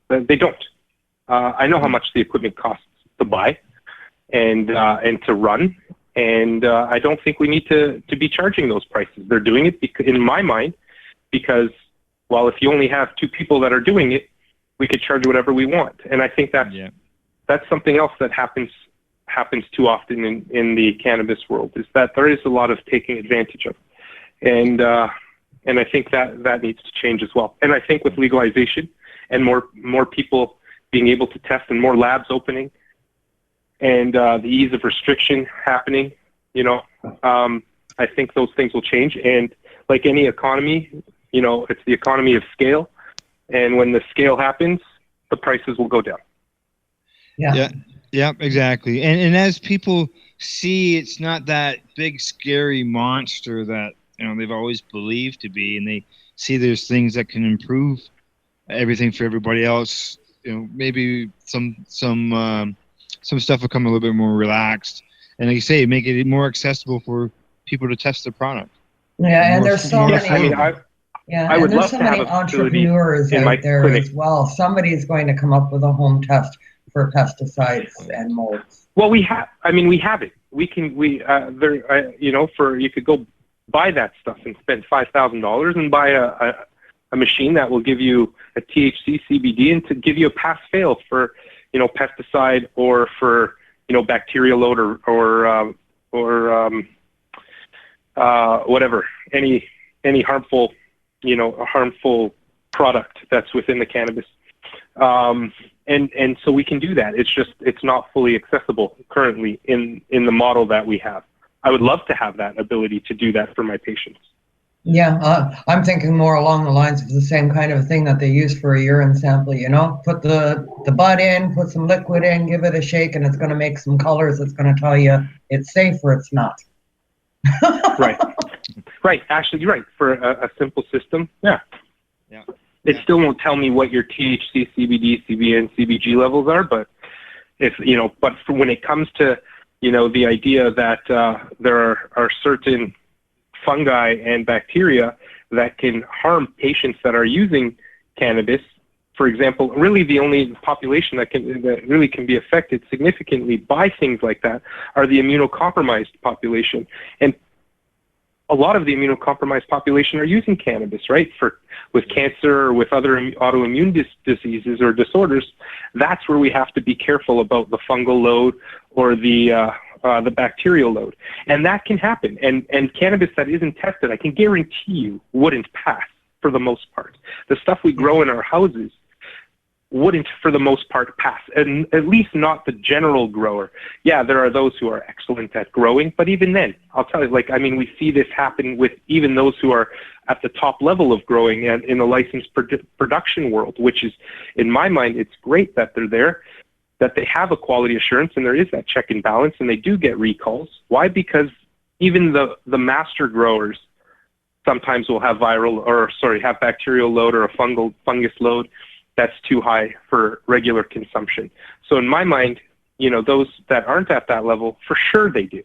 They don't. I know how much the equipment costs to buy and to run, and I don't think we need to be charging those prices. They're doing it in my mind because, well, if you only have 2 people that are doing it, we could charge whatever we want. And I think that's something else that happens too often in the cannabis world, is that there is a lot of taking advantage of, and I think that needs to change as well. And I think with legalization and more people being able to test and more labs opening, and the ease of restriction happening, I think those things will change. And like any economy, it's the economy of scale. And when the scale happens, the prices will go down. Yeah, exactly. And as people see, it's not that big, scary monster that they've always believed to be, and they see there's things that can improve everything for everybody else. Maybe some stuff will come a little bit more relaxed, and like you say, make it more accessible for people to test the product. Yeah, and there's so many. I would love so to have many a facility entrepreneurs in my out there clinic as well. Somebody's going to come up with a home test for pesticides and molds. Well, we have it. You could go buy that stuff and spend $5,000 and buy a machine that will give you a THC CBD and to give you a pass fail for pesticide or for bacterial load or whatever, any harmful product that's within the cannabis. And so we can do that. It's not fully accessible currently in the model that we have. I would love to have that ability to do that for my patients. Yeah, I'm thinking more along the lines of the same kind of thing that they use for a urine sample, put the bud in, put some liquid in, give it a shake, and it's going to make some colors. It's going to tell you it's safe or it's not. Right. Actually, you're right. For a simple system, yeah. It still won't tell me what your THC, CBD, CBN, CBG levels are, but for when it comes to, the idea that there are certain fungi and bacteria that can harm patients that are using cannabis, for example, really the only population that really can be affected significantly by things like that are the immunocompromised population. And a lot of the immunocompromised population are using cannabis, right? With cancer or with other autoimmune diseases or disorders. That's where we have to be careful about the fungal load or the bacterial load. And that can happen. And cannabis that isn't tested, I can guarantee you, wouldn't pass for the most part. The stuff we grow in our houses wouldn't, for the most part, pass, and at least not the general grower. Yeah, there are those who are excellent at growing, but even then, I'll tell you, we see this happen with even those who are at the top level of growing and in the licensed production world, which is, in my mind, it's great that they're there, that they have a quality assurance, and there is that check and balance, and they do get recalls. Why? Because even the master growers sometimes will have have bacterial load or a fungus load that's too high for regular consumption. So in my mind, those that aren't at that level, for sure they do.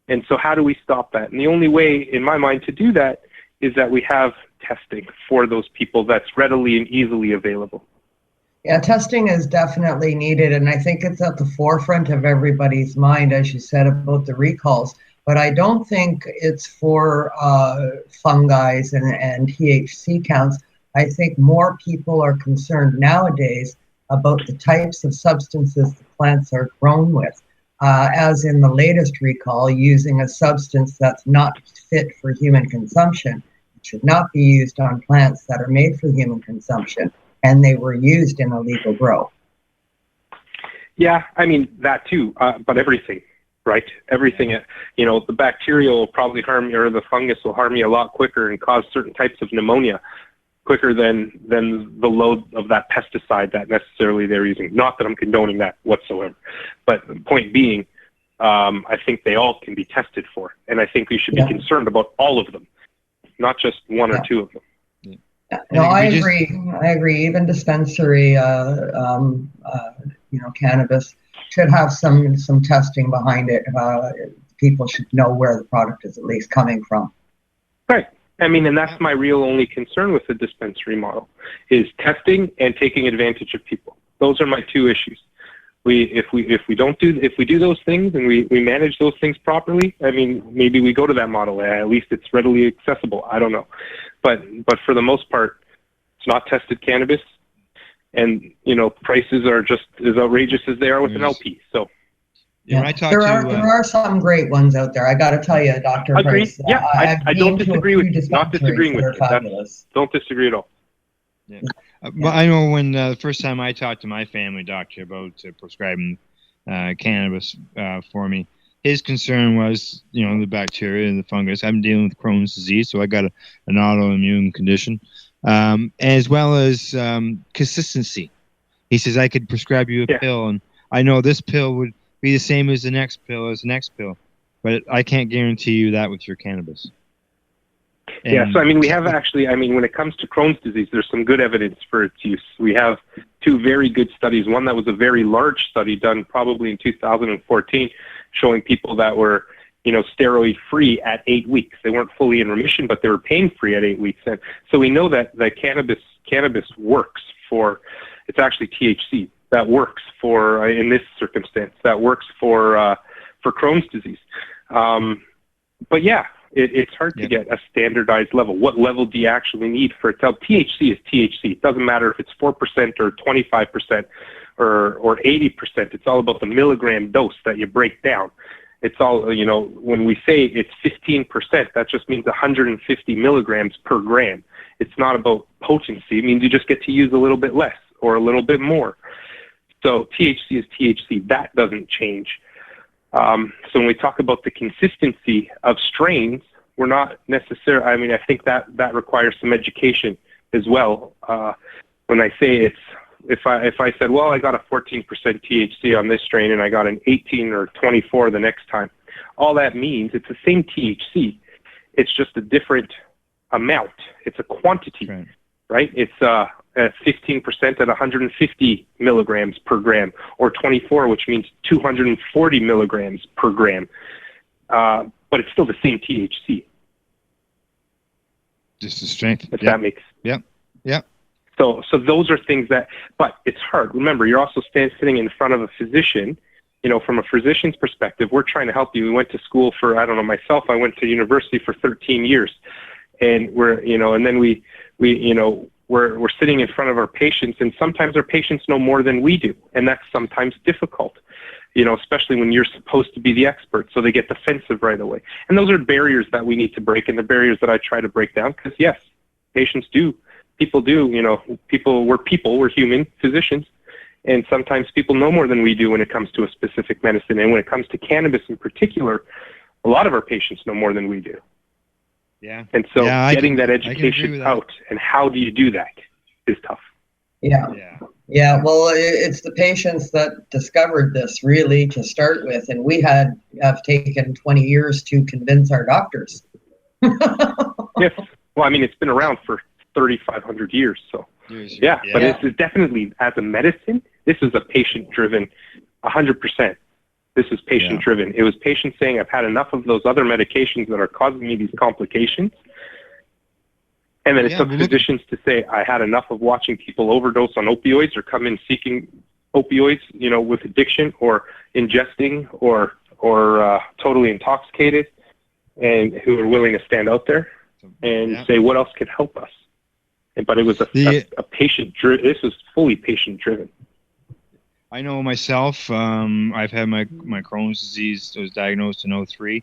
And so how do we stop that? And the only way, in my mind, to do that is that we have testing for those people that's readily and easily available. Yeah, testing is definitely needed, and I think it's at the forefront of everybody's mind, as you said, about the recalls. But I don't think it's for fungi and THC counts. I think more people are concerned nowadays about the types of substances the plants are grown with, as in the latest recall, using a substance that's not fit for human consumption. It should not be used on plants that are made for human consumption, and they were used in illegal grow. Yeah, that too, but everything, right? Everything, the bacteria will probably harm you, or the fungus will harm you a lot quicker and cause certain types of pneumonia quicker than the load of that pesticide that necessarily they're using. Not that I'm condoning that whatsoever, but the point being, I think they all can be tested for, and I think we should be concerned about all of them, not just one or two of them. No, I agree. Even dispensary, cannabis should have some testing behind it. People should know where the product is at least coming from. Right. And that's my real only concern with the dispensary model, is testing and taking advantage of people. Those are my two issues. If we do those things and we manage those things properly, maybe we go to that model. At least it's readily accessible. I don't know, but for the most part, it's not tested cannabis, and prices are just as outrageous as they are with an LP. So. Yeah, there are some great ones out there. I got to tell you, Dr. Price. I don't disagree with you. Not disagreeing with you. Don't disagree at all. Yeah. But I know when the first time I talked to my family doctor about prescribing cannabis for me, his concern was, the bacteria and the fungus. I'm dealing with Crohn's disease, so I got an autoimmune condition, as well as consistency. He says I could prescribe you a pill, and I know this pill would be the same as the next pill but I can't guarantee you that with your cannabis. Yeah, so we have actually, when it comes to Crohn's disease, there's some good evidence for its use. We have two very good studies. One that was a very large study done probably in 2014, showing people that were, steroid-free at 8 weeks. They weren't fully in remission, but they were pain-free at 8 weeks. And so we know that cannabis works for, it's actually THC that works for, in this circumstance, that works for Crohn's disease. But yeah, it's hard to get a standardized level. What level do you actually need for it? THC is THC. It doesn't matter if it's 4% or 25% or 80%. It's all about the milligram dose that you break down. It's all, when we say it's 15%, that just means 150 milligrams per gram. It's not about potency. It means you just get to use a little bit less or a little bit more. So THC is THC. That doesn't change. So when we talk about the consistency of strains, we're not necessarily, I think that requires some education as well. When I say if I said, well, I got a 14% THC on this strain and I got an 18 or 24 the next time, all that means it's the same THC. It's just a different amount. It's a quantity, right? It's at 15% at 150 milligrams per gram, or 24, which means 240 milligrams per gram. But it's still the same THC. Just the strength. If that makes. Yep. So those are things but it's hard. Remember, you're also sitting in front of a physician. From a physician's perspective, we're trying to help you. We went to school for, myself, I went to university for 13 years. And we're sitting in front of our patients, and sometimes our patients know more than we do, and that's sometimes difficult, especially when you're supposed to be the expert, so they get defensive right away. And those are barriers that we need to break, and the barriers that I try to break down, because yes, people do, we're human physicians, and sometimes people know more than we do when it comes to a specific medicine, and when it comes to cannabis in particular, a lot of our patients know more than we do. Yeah. And so getting that education out, and how do you do that, is tough. Yeah. Well, it's the patients that discovered this really to start with, and we have taken 20 years to convince our doctors. Yes. Well, it's been around for 3,500 years, so yeah. But it's definitely, as a medicine, this is a patient-driven, 100%. This is patient-driven. It was patients saying, I've had enough of those other medications that are causing me these complications. And then it took physicians to say, I had enough of watching people overdose on opioids or come in seeking opioids, with addiction or ingesting or totally intoxicated, and who are willing to stand out there and say, what else could help us? But it was a patient-driven. This was fully patient-driven. I know myself, I've had my Crohn's disease. I was diagnosed in 2003.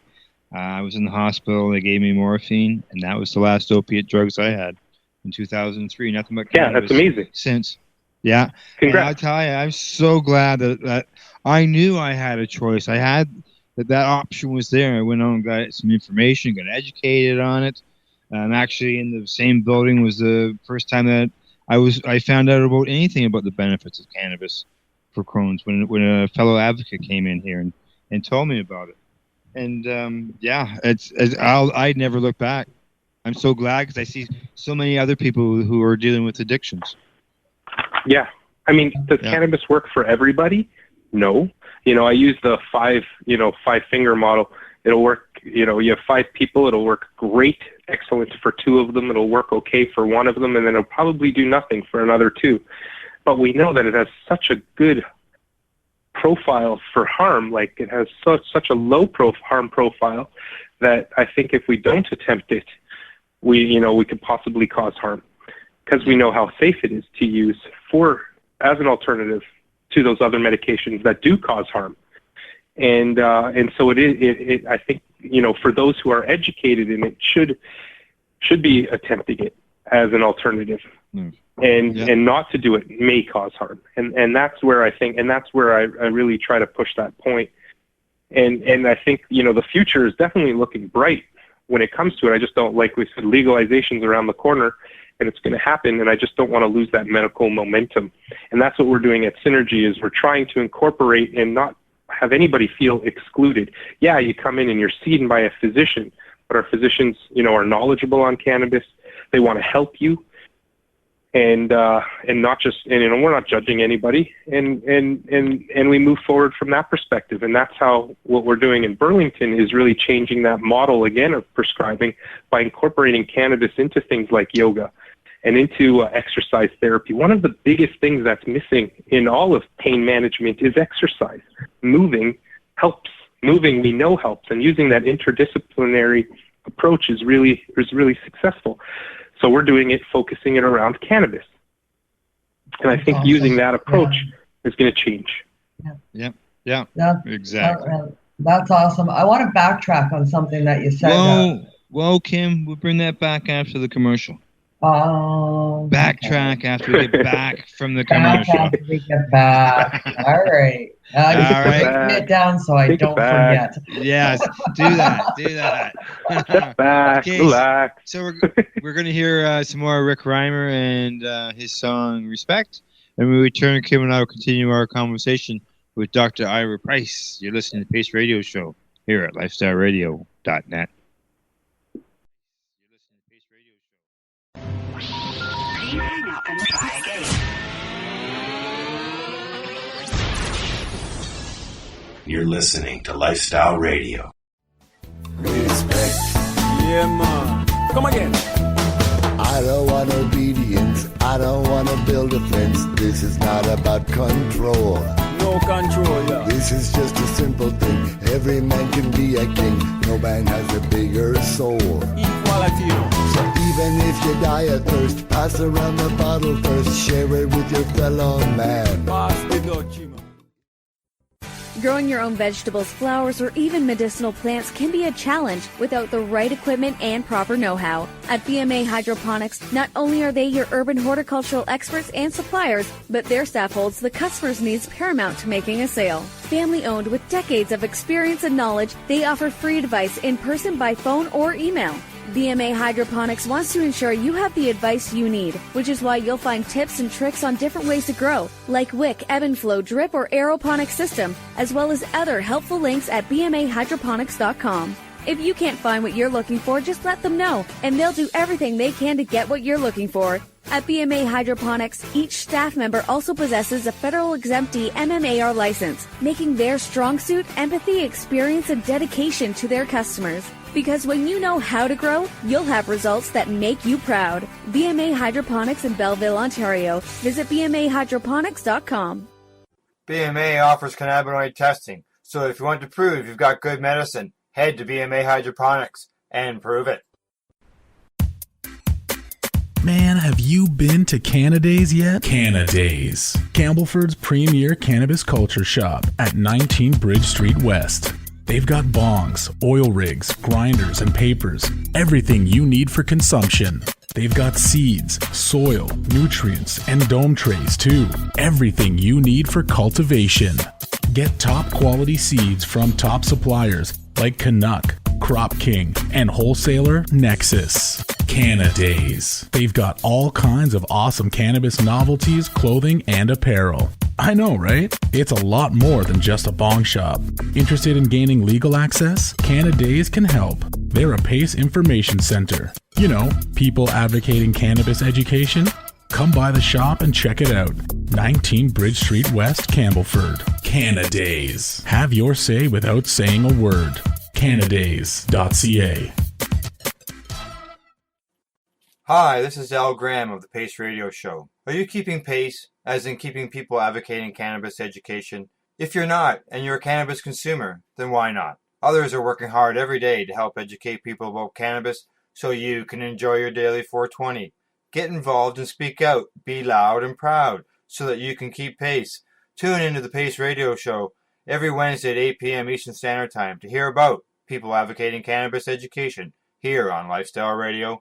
I was in the hospital. They gave me morphine, and that was the last opiate drugs I had in 2003. Nothing but cannabis. Yeah, that's amazing. Since. Yeah. Congrats. And I tell you, I'm so glad that I knew I had a choice. I had that option was there. I went on and got some information, got educated on it. I'm actually in the same building was the first time that I found out about anything about the benefits of cannabis for Crohn's when a fellow advocate came in here and told me about it. And I'd never look back. I'm so glad because I see so many other people who are dealing with addictions. Yeah. Does cannabis work for everybody? No. I use the five-finger model. It'll work, you have 5 people, it'll work great, excellent for 2 of them, it'll work okay for 1 of them, and then it'll probably do nothing for another 2. But we know that it has such a good profile for harm, like it has such a low harm profile, that I think if we don't attempt it, we could possibly cause harm, because we know how safe it is to use as an alternative to those other medications that do cause harm. And so it I think, for those who are educated in it should be attempting it as an alternative. and not to do it may cause harm. And that's where I think, and that's where I really try to push that point. And I think, the future is definitely looking bright when it comes to it. I just don't, like we said, legalization's around the corner, and it's going to happen, and I just don't want to lose that medical momentum. And that's what we're doing at Synergy, is we're trying to incorporate and not have anybody feel excluded. Yeah, you come in and you're seen by a physician, but our physicians, are knowledgeable on cannabis. They want to help you. And not just, and we're not judging anybody, and we move forward from that perspective. And that's how what we're doing in Burlington is really changing that model again of prescribing by incorporating cannabis into things like yoga and into exercise therapy. One of the biggest things that's missing in all of pain management is exercise. Moving helps. Moving, we know, helps, and using that interdisciplinary approach is really successful. So we're doing it, focusing it around cannabis. And I think using that approach is going to change. Yeah, exactly. That's awesome. I want to backtrack on something that you said. Whoa, Kim, we'll bring that back after the commercial. Backtrack after we get back from the commercial. After we get back. All right. Write it down so I don't forget. Yes, do that. Step back, relax. So we're going to hear some more Rick Reimer and his song Respect. And when we return, Kim and I will continue our conversation with Dr. Ira Price. You're listening to the Pace Radio Show here at lifestyleradio.net. You're listening to Lifestyle Radio. Respect. Yeah, man. Come again. I don't want obedience. I don't want to build a fence. This is not about control. No control, yeah. This is just a simple thing. Every man can be a king. No man has a bigger soul. Equality. So even if you die of thirst, pass around the bottle first. Share it with your fellow man. Pass the dutchie, man. Growing your own vegetables, flowers, or even medicinal plants can be a challenge without the right equipment and proper know-how. At BMA Hydroponics, not only are they your urban horticultural experts and suppliers, but their staff holds the customer's needs paramount to making a sale. Family-owned with decades of experience and knowledge, they offer free advice in person, by phone, or email. BMA Hydroponics wants to ensure you have the advice you need, which is why you'll find tips and tricks on different ways to grow, like wick, ebb and flow, drip, or aeroponics system, as well as other helpful links at bmahydroponics.com. If you can't find what you're looking for, just let them know, and they'll do everything they can to get what you're looking for. At BMA Hydroponics, each staff member also possesses a federal exemptee MMAR license, making their strong suit empathy, experience, and dedication to their customers. Because when you know how to grow, you'll have results that make you proud. BMA Hydroponics in Belleville, Ontario. Visit bmahydroponics.com. BMA offers cannabinoid testing, so if you want to prove you've got good medicine, head to BMA Hydroponics and prove it. Man, have you been to Canadays yet? Canadays, Campbellford's premier cannabis culture shop at 19 Bridge Street West. They've got bongs, oil rigs, grinders, and papers. Everything you need for consumption. They've got seeds, soil, nutrients, and dome trays too. Everything you need for cultivation. Get top quality seeds from top suppliers like Canuck, Crop King, and wholesaler Nexus. Canadays. They've got all kinds of awesome cannabis novelties, clothing, and apparel. I know, right? It's a lot more than just a bong shop. Interested in gaining legal access? Canadays can help. They're a PACE information center. You know, people advocating cannabis education. Come by the shop and check it out. 19 Bridge Street West, Campbellford. Canadays. Have your say without saying a word. Canadays.ca. Hi, this is Al Graham of the Pace Radio Show. Are you keeping pace, as in keeping people advocating cannabis education? If you're not, and you're a cannabis consumer, then why not? Others are working hard every day to help educate people about cannabis so you can enjoy your daily 420. Get involved and speak out. Be loud and proud so that you can keep pace. Tune into the Pace Radio Show every Wednesday at 8 p.m. Eastern Standard Time to hear about people advocating cannabis education here on lifestyleradio.ca.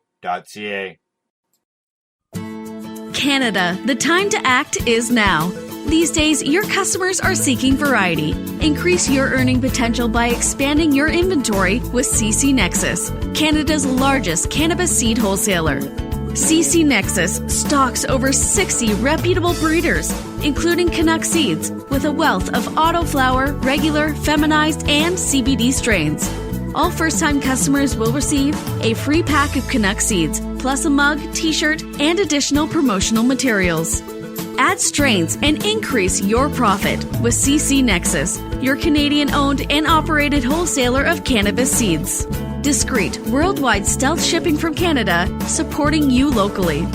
Canada, the time to act is now. These days, your customers are seeking variety. Increase your earning potential by expanding your inventory with CC Nexus, Canada's largest cannabis seed wholesaler. CC Nexus stocks over 60 reputable breeders, including Canuck seeds, with a wealth of autoflower, regular, feminized, and CBD strains. All first-time customers will receive a free pack of Canuck seeds, plus a mug, t-shirt, and additional promotional materials. Add strains and increase your profit with CC Nexus, your Canadian-owned and operated wholesaler of cannabis seeds. Discreet, worldwide stealth shipping from Canada, supporting you locally.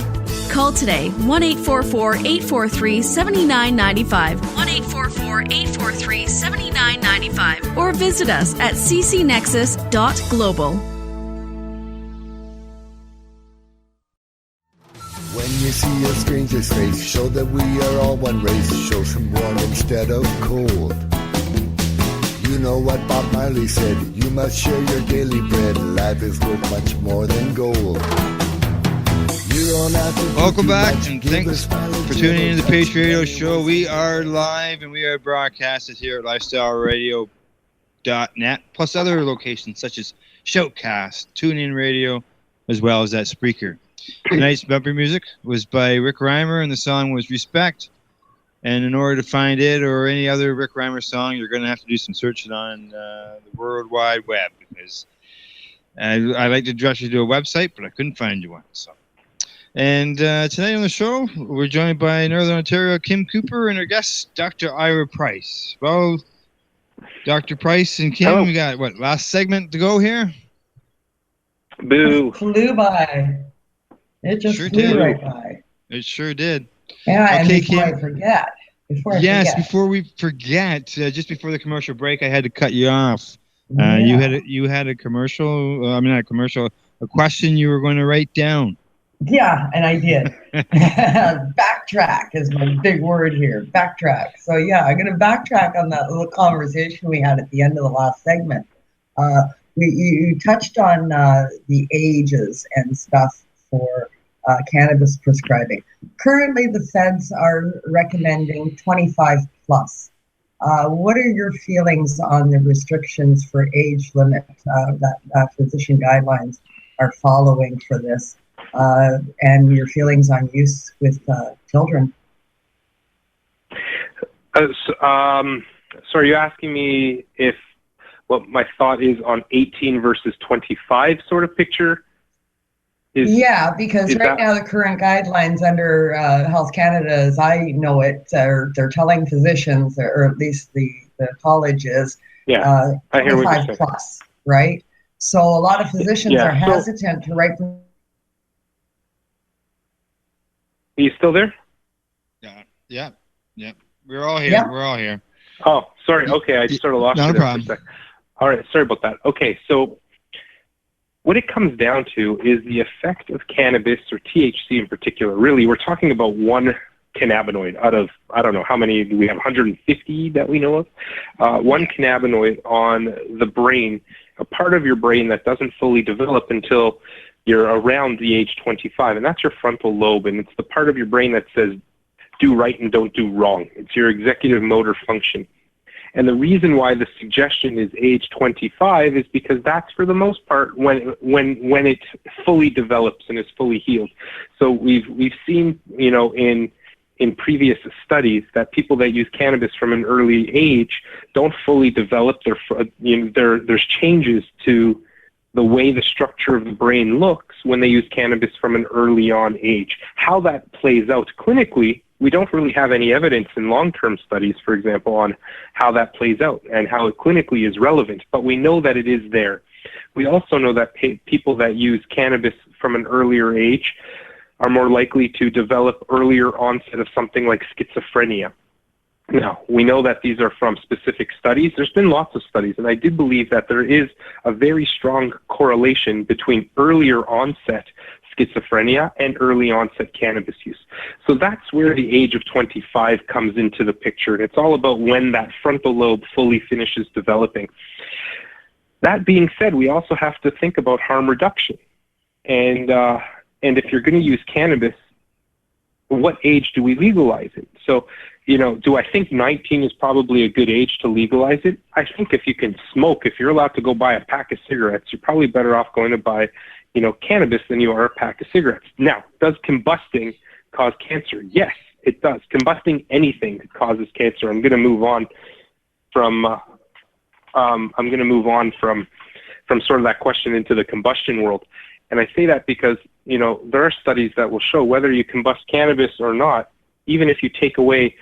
Call today, 1-844-843-7995, 1-844-843-7995, or visit us at ccnexus.global. When you see a stranger's face, show that we are all one race. Show some warm instead of cold. You know what Bob Marley said, you must share your daily bread. Life is worth much more than gold. Welcome back, and thanks for tuning in to the Patriot Radio Show. We are live, and we are broadcasted here at lifestyleradio.net, plus other locations such as Shoutcast, TuneIn Radio, as well as that Spreaker. Tonight's bumper music was by Rick Reimer, and the song was Respect. And in order to find it or any other Rick Reimer song, you're going to have to do some searching on the World Wide Web, because I like to direct you to a website, but I couldn't find you one. So. And tonight on the show, we're joined by Northern Ontario Kim Cooper and our guest, Dr. Ira Price. Well, Dr. Price and Kim, Hello. We got, last segment to go here? Boo. It flew by. It just Sure flew did. right by. It sure did. Yeah, and Okay, before Kim. I forget. Before we forget, just before the commercial break, I had to cut you off. You had a commercial, not a commercial, a question you were going to write down. Yeah, and I did. Backtrack is my big word here. Backtrack. So yeah, I'm going to backtrack on that little conversation we had at the end of the last segment. You touched on the ages and stuff for cannabis prescribing. Currently, the feds are recommending 25 plus. What are your feelings on the restrictions for age limit that physician guidelines are following for this? And your feelings on use with children? So are you asking me what my thought is on 18 versus 25 sort of picture? Yeah, because right now the current guidelines under Health Canada, as I know it, they're telling physicians, or at least the colleges, I hear what you're 25 saying. plus, right? So a lot of physicians are hesitant to write. Are you still there? Yeah. We're all here. Yeah. We're all here. Oh, sorry. Okay, I sort of lost Not you a there problem. for a sec. All right, sorry about that. Okay, so what it comes down to is the effect of cannabis, or THC in particular. Really, we're talking about one cannabinoid out of, I don't know, how many do we have, 150 that we know of? One cannabinoid on the brain, a part of your brain that doesn't fully develop until you're around the age 25, and that's your frontal lobe, and it's the part of your brain that says do right and don't do wrong. It's your executive motor function. And the reason why the suggestion is age 25 is because that's, for the most part, when it fully develops and is fully healed. So we've seen, in previous studies that people that use cannabis from an early age don't fully develop there's changes to the way the structure of the brain looks when they use cannabis from an early on age. How that plays out clinically, we don't really have any evidence in long-term studies, for example, on how that plays out and how it clinically is relevant, but we know that it is there. We also know that people that use cannabis from an earlier age are more likely to develop earlier onset of something like schizophrenia. Now, we know that these are from specific studies. There's been lots of studies, and I do believe that there is a very strong correlation between earlier onset schizophrenia and early onset cannabis use. So that's where the age of 25 comes into the picture. And it's all about when that frontal lobe fully finishes developing. That being said, we also have to think about harm reduction. And if you're going to use cannabis, what age do we legalize it? So, do I think 19 is probably a good age to legalize it? I think if you can smoke, if you're allowed to go buy a pack of cigarettes, you're probably better off going to buy, cannabis than you are a pack of cigarettes. Now, does combusting cause cancer? Yes, it does. Combusting anything causes cancer. I'm going to move on from sort of that question into the combustion world. And I say that because, there are studies that will show whether you combust cannabis or not, even if you take away,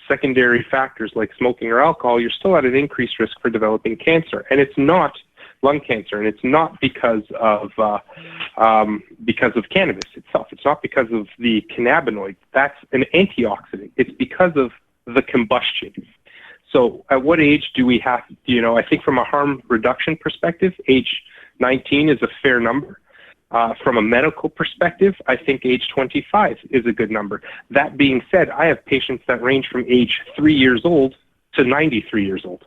secondary factors like smoking or alcohol, you're still at an increased risk for developing cancer. And it's not lung cancer, and it's not because of cannabis itself. It's not because of the cannabinoid. That's an antioxidant. It's because of the combustion. So at what age do we have, I think from a harm reduction perspective, age 19 is a fair number. From a medical perspective, I think age 25 is a good number. That being said, I have patients that range from age 3 years old to 93 years old.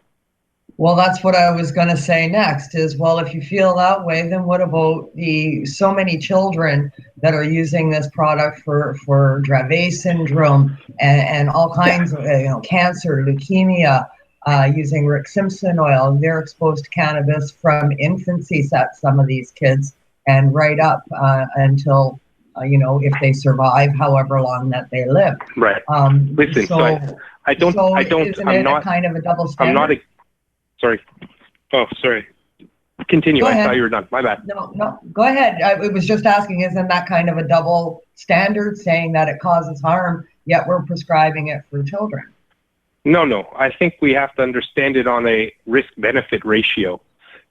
Well, that's what I was going to say next is, well, if you feel that way, then what about the so many children that are using this product for Dravet syndrome and all kinds of, cancer, leukemia, using Rick Simpson oil. They're exposed to cannabis from infancy, some of these kids, and right up until, if they survive however long that they live. Right. Listen, so isn't it a kind of a double standard? Sorry. Oh, sorry. Continue. I thought you were done. My bad. No, go ahead. I was just asking, isn't that kind of a double standard, saying that it causes harm, yet we're prescribing it for children? No. I think we have to understand it on a risk-benefit ratio.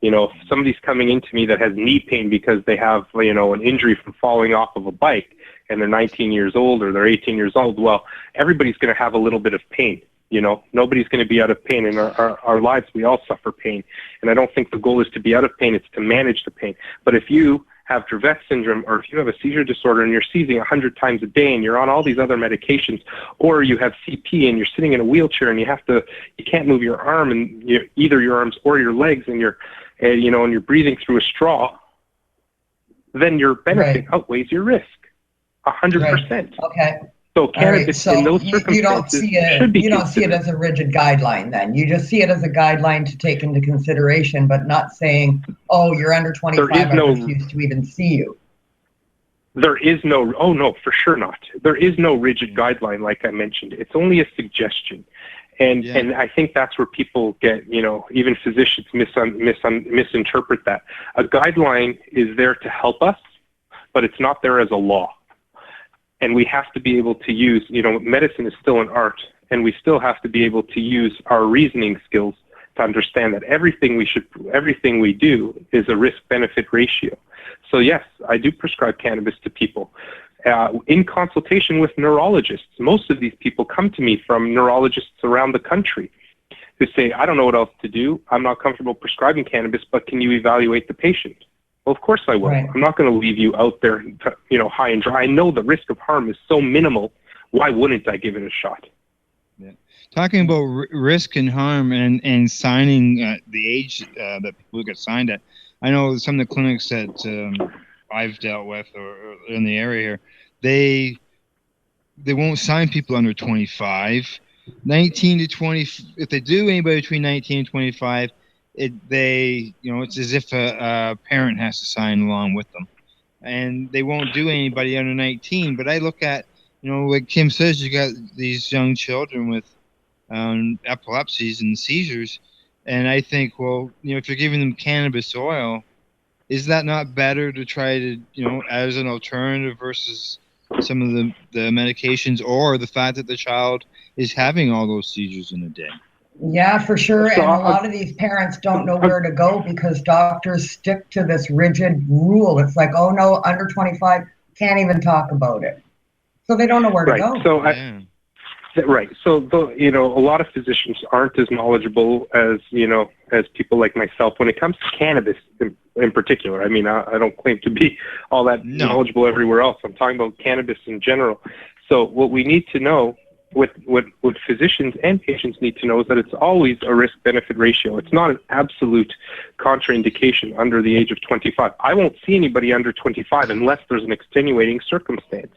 If somebody's coming into me that has knee pain because they have, an injury from falling off of a bike and they're 19 years old or they're 18 years old, well, everybody's going to have a little bit of pain. Nobody's going to be out of pain. In our lives, we all suffer pain. And I don't think the goal is to be out of pain. It's to manage the pain. But if you have Dravet syndrome, or if you have a seizure disorder and you're seizing 100 times a day and you're on all these other medications, or you have CP and you're sitting in a wheelchair and you can't move your arm, and either your arms or your legs, and you're breathing through a straw, then your benefit outweighs your risk 100%. Right. Okay. So cannabis in those circumstances you don't see it as a rigid guideline then. You just see it as a guideline to take into consideration, but not saying, oh, you're under 25, I refuse to even see you. No, for sure not. There is no rigid guideline, like I mentioned. It's only a suggestion. And I think that's where people get, even physicians misinterpret that. A guideline is there to help us, but it's not there as a law. And we have to be able to use, medicine is still an art, and we still have to be able to use our reasoning skills to understand that everything we do is a risk-benefit ratio. So yes, I do prescribe cannabis to people in consultation with neurologists. Most of these people come to me from neurologists around the country who say, I don't know what else to do. I'm not comfortable prescribing cannabis, but can you evaluate the patient? Well, of course I will. Right. I'm not going to leave you out there, high and dry. I know the risk of harm is so minimal. Why wouldn't I give it a shot? Yeah. Talking about risk and harm and signing the age that people get signed at, I know some of the clinics that I've dealt with or in the area here, they won't sign people under 25. 19 to 20, if they do anybody between 19 and 25, it's as if a parent has to sign along with them, and they won't do anybody under 19. But I look at, like Kim says, you got these young children with epilepsies and seizures, and I think, well, if you're giving them cannabis oil, is that not better to try to, as an alternative versus some of the medications, or the fact that the child is having all those seizures in a day? Yeah, for sure. And a lot of these parents don't know where to go because doctors stick to this rigid rule. It's like, oh no, under 25, can't even talk about it. So they don't know where to go. So right. So, a lot of physicians aren't as knowledgeable as people like myself when it comes to cannabis in particular. I mean, I don't claim to be all that knowledgeable everywhere else. I'm talking about cannabis in general. So what we need to know what physicians and patients need to know is that it's always a risk-benefit ratio. It's not an absolute contraindication under the age of 25. I won't see anybody under 25 unless there's an extenuating circumstance.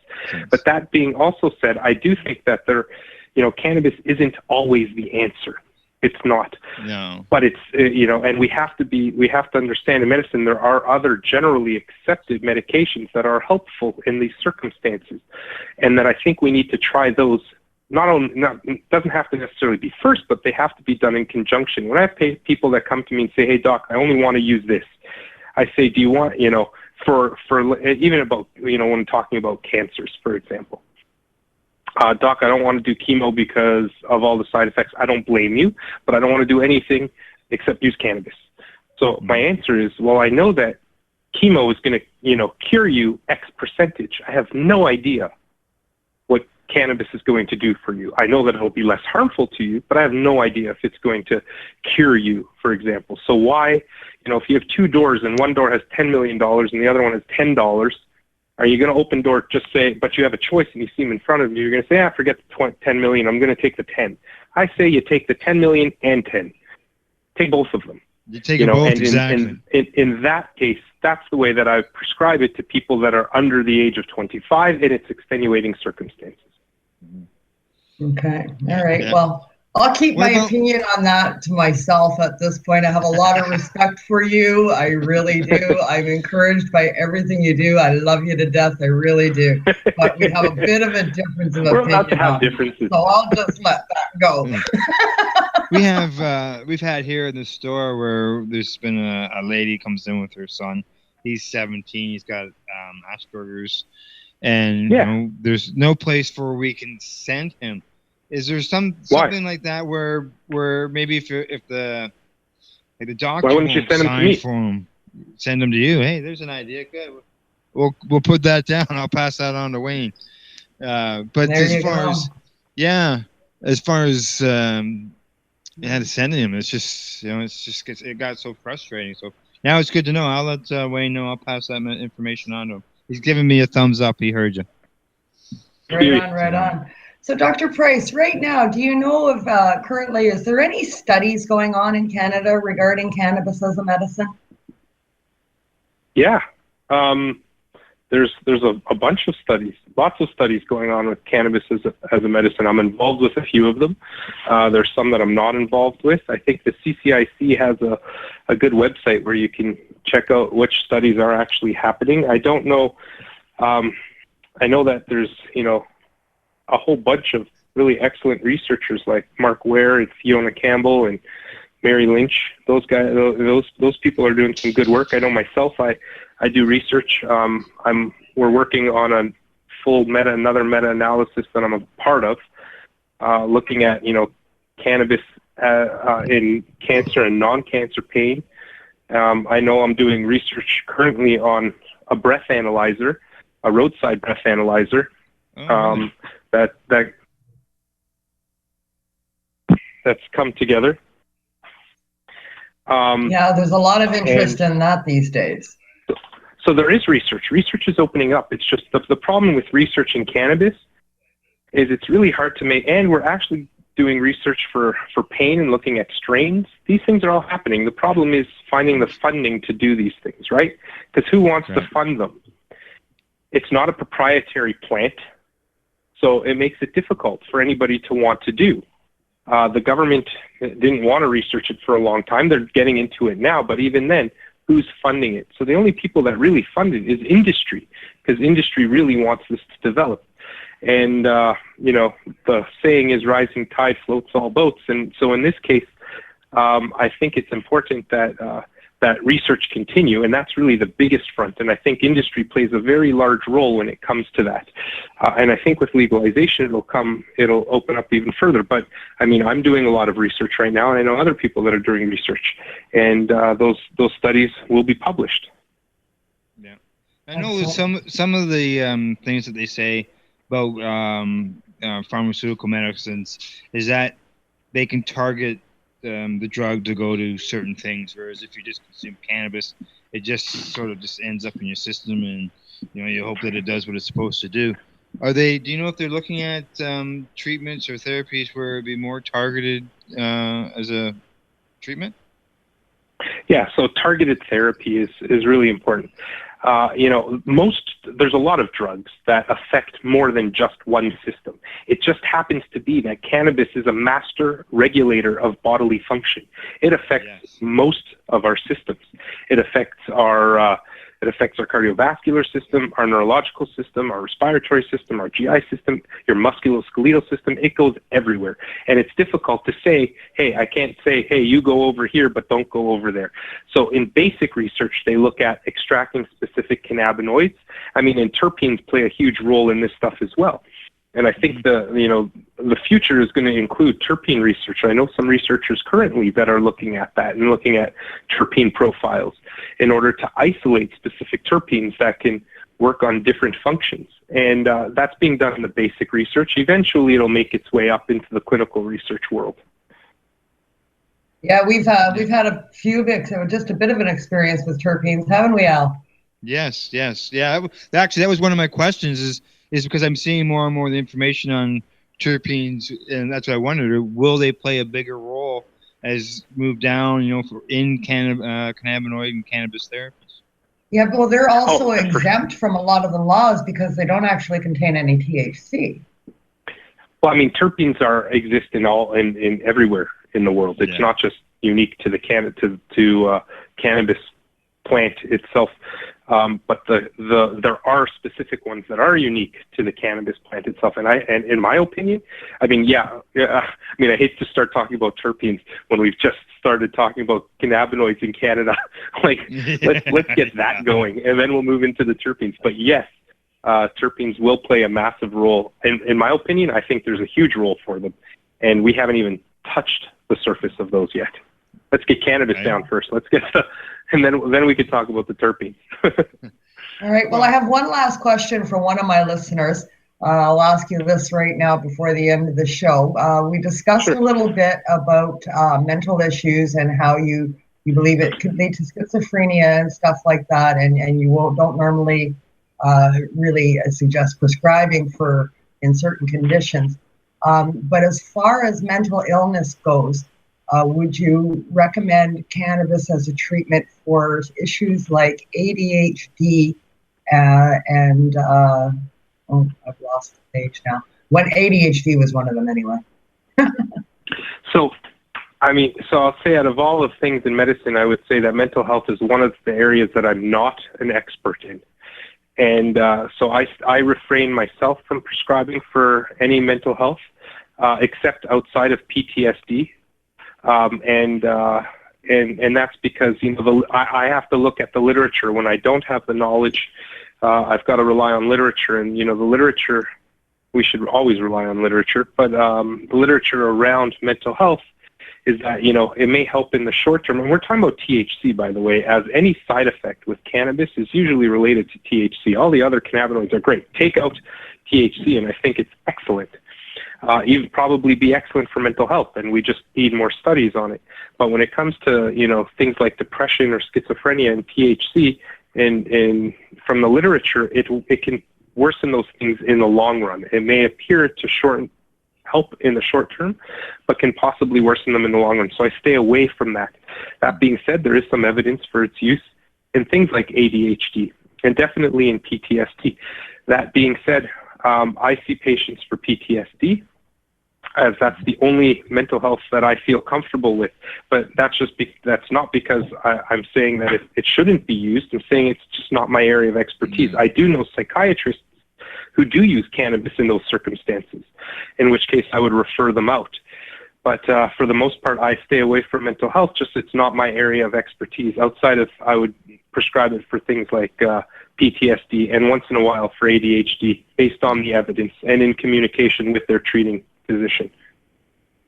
But that being also said, I do think that cannabis isn't always the answer. It's not. No. But it's, and we have to understand in medicine there are other generally accepted medications that are helpful in these circumstances. And that I think we need to try those. It doesn't have to necessarily be first, but they have to be done in conjunction. When I have people that come to me and say, "Hey doc, I only want to use this," I say, "Do you want, for even about, when talking about cancers, for example, doc, I don't want to do chemo because of all the side effects. I don't blame you, but I don't want to do anything except use cannabis." So my answer is, well, I know that chemo is going to, cure you X percentage. I have no idea what cannabis is going to do for you. I know that it will be less harmful to you, but I have no idea if it's going to cure you, for example. So why, if you have two doors and one door has $10 million and the other one has $10, are you going to open door, just say, but you have a choice and you see them in front of you, you're going to say, forget the 10 million, I'm going to take the 10. I say you take the 10 million and 10. Take both of them. You take both, and exactly. In that case, that's the way that I prescribe it to people that are under the age of 25 in its extenuating circumstances. Okay. All right. Well, I'll keep my opinion on that to myself at this point. I have a lot of respect for you. I really do. I'm encouraged by everything you do. I love you to death. I really do. But we have a bit of a difference of opinion. We're allowed to have differences. So I'll just let that go. We've had here in the store where there's been a lady comes in with her son. He's 17. He's got Asperger's, and there's no place where we can send him. Is there something like that where maybe if the doctor why wouldn't you send him to me? for him, send him to you? Hey, there's an idea. Good. We'll put that down. I'll pass that on to Wayne. But as far as sending him, it's just it got so frustrating. So now it's good to know. I'll let Wayne know. I'll pass that information on to him. He's giving me a thumbs up. He heard you. Right on. So, Dr. Price, right now, do you know if currently, is there any studies going on in Canada regarding cannabis as a medicine? Yeah. There's a bunch of studies, lots of studies going on with cannabis as a medicine. I'm involved with a few of them. There's some that I'm not involved with. I think the CCIC has a good website where you can check out which studies are actually happening. I don't know. I know that there's, a whole bunch of really excellent researchers like Mark Ware and Fiona Campbell and Mary Lynch. Those guys, those people are doing some good work. I know myself, I do research. We're working on another meta-analysis that I'm a part of, looking at, cannabis in cancer and non-cancer pain. I know I'm doing research currently on a breath analyzer, a roadside breath analyzer. That's come together. There's a lot of interest in that these days. So there is research. Research is opening up. It's just the problem with research in cannabis is it's really hard to make, and we're actually doing research for pain and looking at strains. These things are all happening. The problem is finding the funding to do these things, right? Because who wants to fund them? It's not a proprietary plant. So it makes it difficult for anybody to want to do. The government didn't want to research it for a long time. They're getting into it now, but even then, who's funding it? So the only people that really fund it is industry, because industry really wants this to develop. And, the saying is rising tide floats all boats. And so in this case, I think it's important that that research continue, and that's really the biggest front. And I think industry plays a very large role when it comes to that. And I think with legalization, it'll open up even further. But I mean, I'm doing a lot of research right now, and I know other people that are doing research, and those studies will be published. Yeah, I know some of the things that they say about pharmaceutical medicines is that they can target the drug to go to certain things, whereas if you just consume cannabis, it just sort of just ends up in your system, and you hope that it does what it's supposed to do. Are they? Do you know if they're looking at treatments or therapies where it'd be more targeted as a treatment? Yeah, so targeted therapy is really important. There's a lot of drugs that affect more than just one system. It just happens to be that cannabis is a master regulator of bodily function. It affects most of our systems. It affects our cardiovascular system, our neurological system, our respiratory system, our GI system, your musculoskeletal system. It goes everywhere. And it's difficult to say, hey, I can't say, hey, you go over here, but don't go over there. So in basic research, they look at extracting specific cannabinoids. I mean, and terpenes play a huge role in this stuff as well. And I think the future is going to include terpene research. I know some researchers currently that are looking at that and looking at terpene profiles in order to isolate specific terpenes that can work on different functions. And that's being done in the basic research. Eventually, it'll make its way up into the clinical research world. Yeah, we've had a few just a bit of an experience with terpenes, haven't we, Al? Yes. Yeah. Actually, that was one of my questions. Is because I'm seeing more and more of the information on terpenes, and that's what I wondered. Will they play a bigger role as move down, in cannabinoid and cannabis therapies? Yeah, well, they're also exempt from a lot of the laws because they don't actually contain any THC. Well, I mean, terpenes exist in everywhere in the world. It's not just unique to the cannabis plant itself. But there are specific ones that are unique to the cannabis plant itself, and in my opinion, I hate to start talking about terpenes when we've just started talking about cannabinoids in Canada. Let's get that going, and then we'll move into the terpenes. But yes, terpenes will play a massive role. In my opinion, I think there's a huge role for them, and we haven't even touched the surface of those yet. Let's get cannabis down first. And then we could talk about the terpenes. All right. Well, I have one last question for one of my listeners. I'll ask you this right now before the end of the show. We discussed a little bit about mental issues and how you believe it could lead to schizophrenia and stuff like that, and you don't normally really suggest prescribing in certain conditions. But as far as mental illness goes, would you recommend cannabis as a treatment for issues like ADHD and I've lost the page now. When ADHD was one of them anyway. So I'll say out of all of things in medicine, I would say that mental health is one of the areas that I'm not an expert in. And so I refrain myself from prescribing for any mental health, except outside of PTSD. And that's because I have to look at the literature. When I don't have the knowledge, I've got to rely on literature. And the literature, we should always rely on literature. But the literature around mental health is that it may help in the short term. And we're talking about THC, by the way, as any side effect with cannabis is usually related to THC. All the other cannabinoids are great. Take out THC, and I think it's excellent. You'd probably be excellent for mental health, and we just need more studies on it. But when it comes to things like depression or schizophrenia and THC, and from the literature, it can worsen those things in the long run. It may appear to help in the short term, but can possibly worsen them in the long run. So I stay away from that. That being said, there is some evidence for its use in things like ADHD and definitely in PTSD. That being said, I see patients for PTSD, as that's the only mental health that I feel comfortable with. But that's not because I'm saying that it shouldn't be used. I'm saying it's just not my area of expertise. I do know psychiatrists who do use cannabis in those circumstances, in which case I would refer them out. But for the most part, I stay away from mental health, just it's not my area of expertise. Outside of, I would prescribe it for things like PTSD and once in a while for ADHD, based on the evidence and in communication with their treating physician.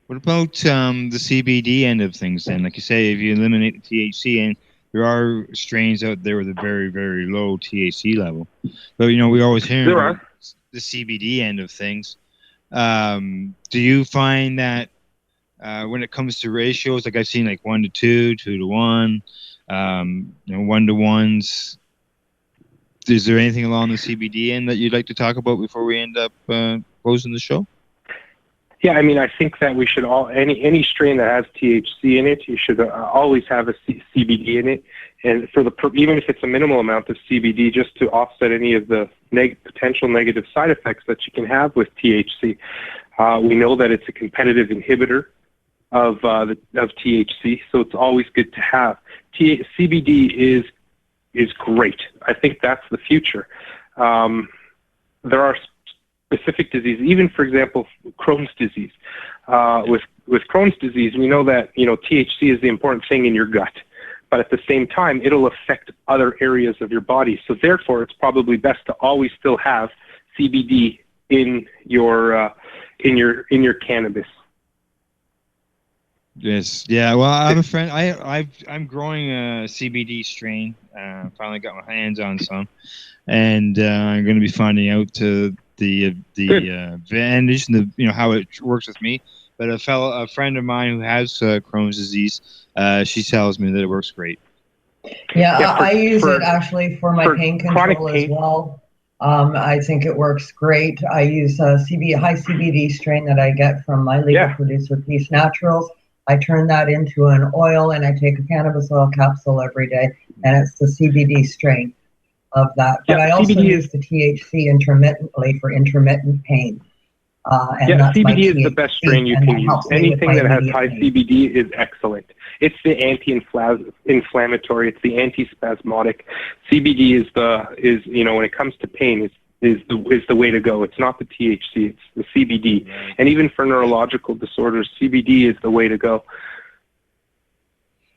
What about the CBD end of things then? Like you say, if you eliminate the THC, and there are strains out there with a very, very low THC level. But, we always hear about the CBD end of things. Do you find that when it comes to ratios, like I've seen like 1 to 2, 2 to 1, 1 to 1s, is there anything along the CBD end that you'd like to talk about before we end up closing the show? Yeah, I mean, I think that we should any strain that has THC in it, you should always have a CBD in it, and even if it's a minimal amount of CBD, just to offset any of the potential negative side effects that you can have with THC. We know that it's a competitive inhibitor of THC, so it's always good to have. CBD is great. I think that's the future. There are specific disease, even for example, Crohn's disease. With Crohn's disease, we know that THC is the important thing in your gut, but at the same time, it'll affect other areas of your body. So therefore, it's probably best to always still have CBD in your cannabis. Yes. Yeah. Well, I have a friend. I'm growing a CBD strain. Finally got my hands on some, and I'm going to be finding out the advantage and how it works with me. But a friend of mine who has Crohn's disease, she tells me that it works great. Yeah, I use it actually for my pain control as well. I think it works great. I use a high CBD strain that I get from my legal producer, Peace Naturals. I turn that into an oil, and I take a cannabis oil capsule every day, and it's the CBD strain of that. But I also use the THC intermittently for intermittent pain. And that's CBD is the best strain you can use. Anything that has high CBD is excellent. It's the anti-inflammatory. It's the antispasmodic. CBD is when it comes to pain, is the way to go. It's not the THC. It's the CBD. Right. And even for neurological disorders, CBD is the way to go.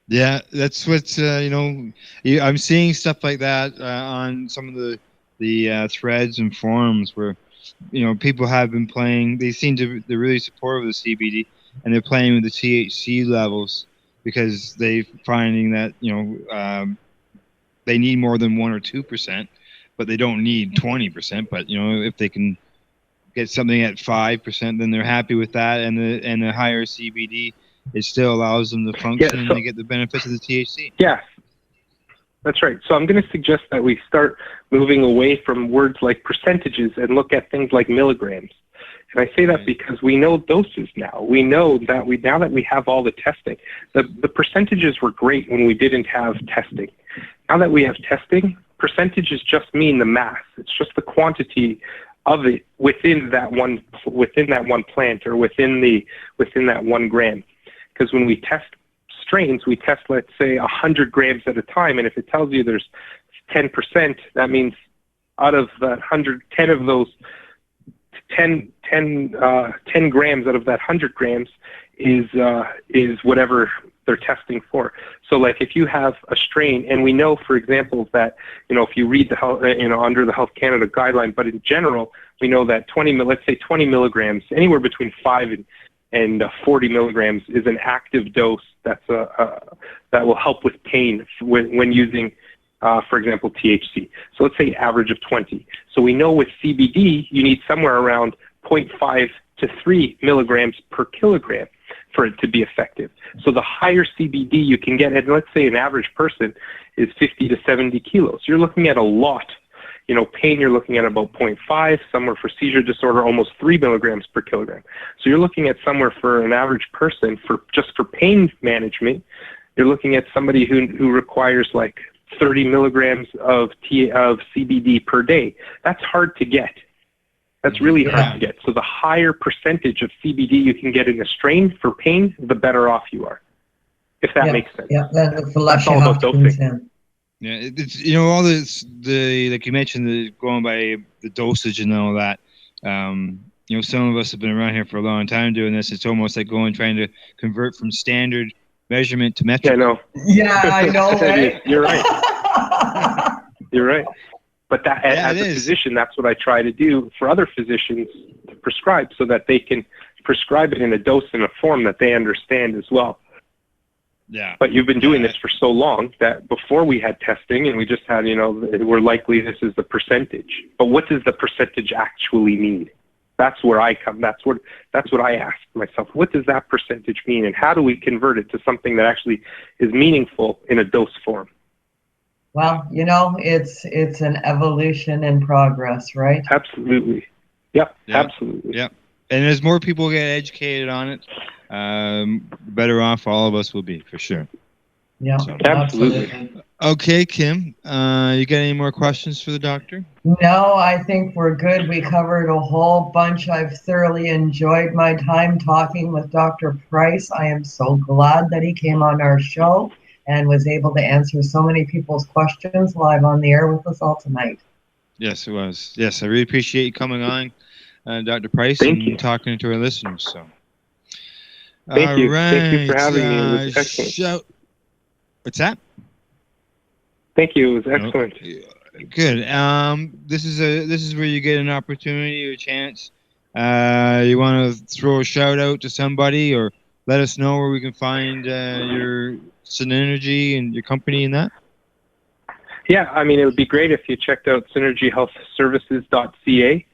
Yeah, that's what I'm seeing stuff like that on some of the threads and forums where people have been playing. They're really supportive of the CBD, and they're playing with the THC levels because they're finding that they need more than 1 or 2%, but they don't need 20%. But if they can get something at 5%, then they're happy with that, and the higher CBD, it still allows them to function and they get the benefits of the THC. Yeah, that's right. So I'm going to suggest that we start moving away from words like percentages and look at things like milligrams. And I say that because we know doses now. We know that now that we have all the testing, the percentages were great when we didn't have testing. Now that we have testing, percentages just mean the mass. It's just the quantity of it within that one plant or within that 1 gram. Because when we test strains, we test, let's say, 100 grams at a time, and if it tells you there's 10%, that means out of that 100, 10 of those 10 grams out of that 100 grams is whatever they're testing for. So, like, if you have a strain, and we know, for example, that if you read the health, under the Health Canada guideline, but in general, we know that 20 milligrams, anywhere between 5 and 40 milligrams is an active dose that will help with pain when using, for example, THC. So let's say average of 20. So we know with CBD, you need somewhere around 0.5 to 3 milligrams per kilogram for it to be effective. So the higher CBD you can get, and let's say an average person is 50 to 70 kilos, you're looking at a lot. Pain, you're looking at about 0.5, somewhere for seizure disorder, almost 3 milligrams per kilogram. So you're looking at somewhere for an average person, for pain management, you're looking at somebody who requires like 30 milligrams of CBD per day. That's hard to get. That's really hard to get. So the higher percentage of CBD you can get in a strain for pain, the better off you are, if that makes sense. Yeah, that's all about dosing. Yeah, it's all this like you mentioned, going by the dosage and all that. Some of us have been around here for a long time doing this. It's almost like trying to convert from standard measurement to metric. Yeah, I know. Yeah, I know. Right? You're right. You're right. But that, as a physician, that's what I try to do for other physicians to prescribe, so that they can prescribe it in a dose and a form that they understand as well. Yeah. But you've been doing this for so long that before we had testing and we just had, we're likely this is the percentage. But what does the percentage actually mean? That's where I come. That's what I ask myself. What does that percentage mean, and how do we convert it to something that actually is meaningful in a dose form? Well, it's an evolution in progress, right? Absolutely. Yep. Absolutely. Yep. And as more people get educated on it, better off all of us will be, for sure. Yeah, So. absolutely. Okay, Kim, you got any more questions for the doctor? No, I think we're good. We covered a whole bunch. I've thoroughly enjoyed my time talking with Dr. Price. I am so glad that he came on our show and was able to answer so many people's questions live on the air with us all tonight. Yes, it was. Yes, I really appreciate you coming on, Dr. Price, Thank and you. talking to our listeners. So, Thank you. right, Thank you for having me. It was excellent. What's that? Thank you. It was excellent. Good. This is where you get an opportunity or a chance. You want to throw a shout out to somebody, or let us know where we can find your Synergy and your company and that. Yeah, I mean, it would be great if you checked out synergyhealthservices.ca.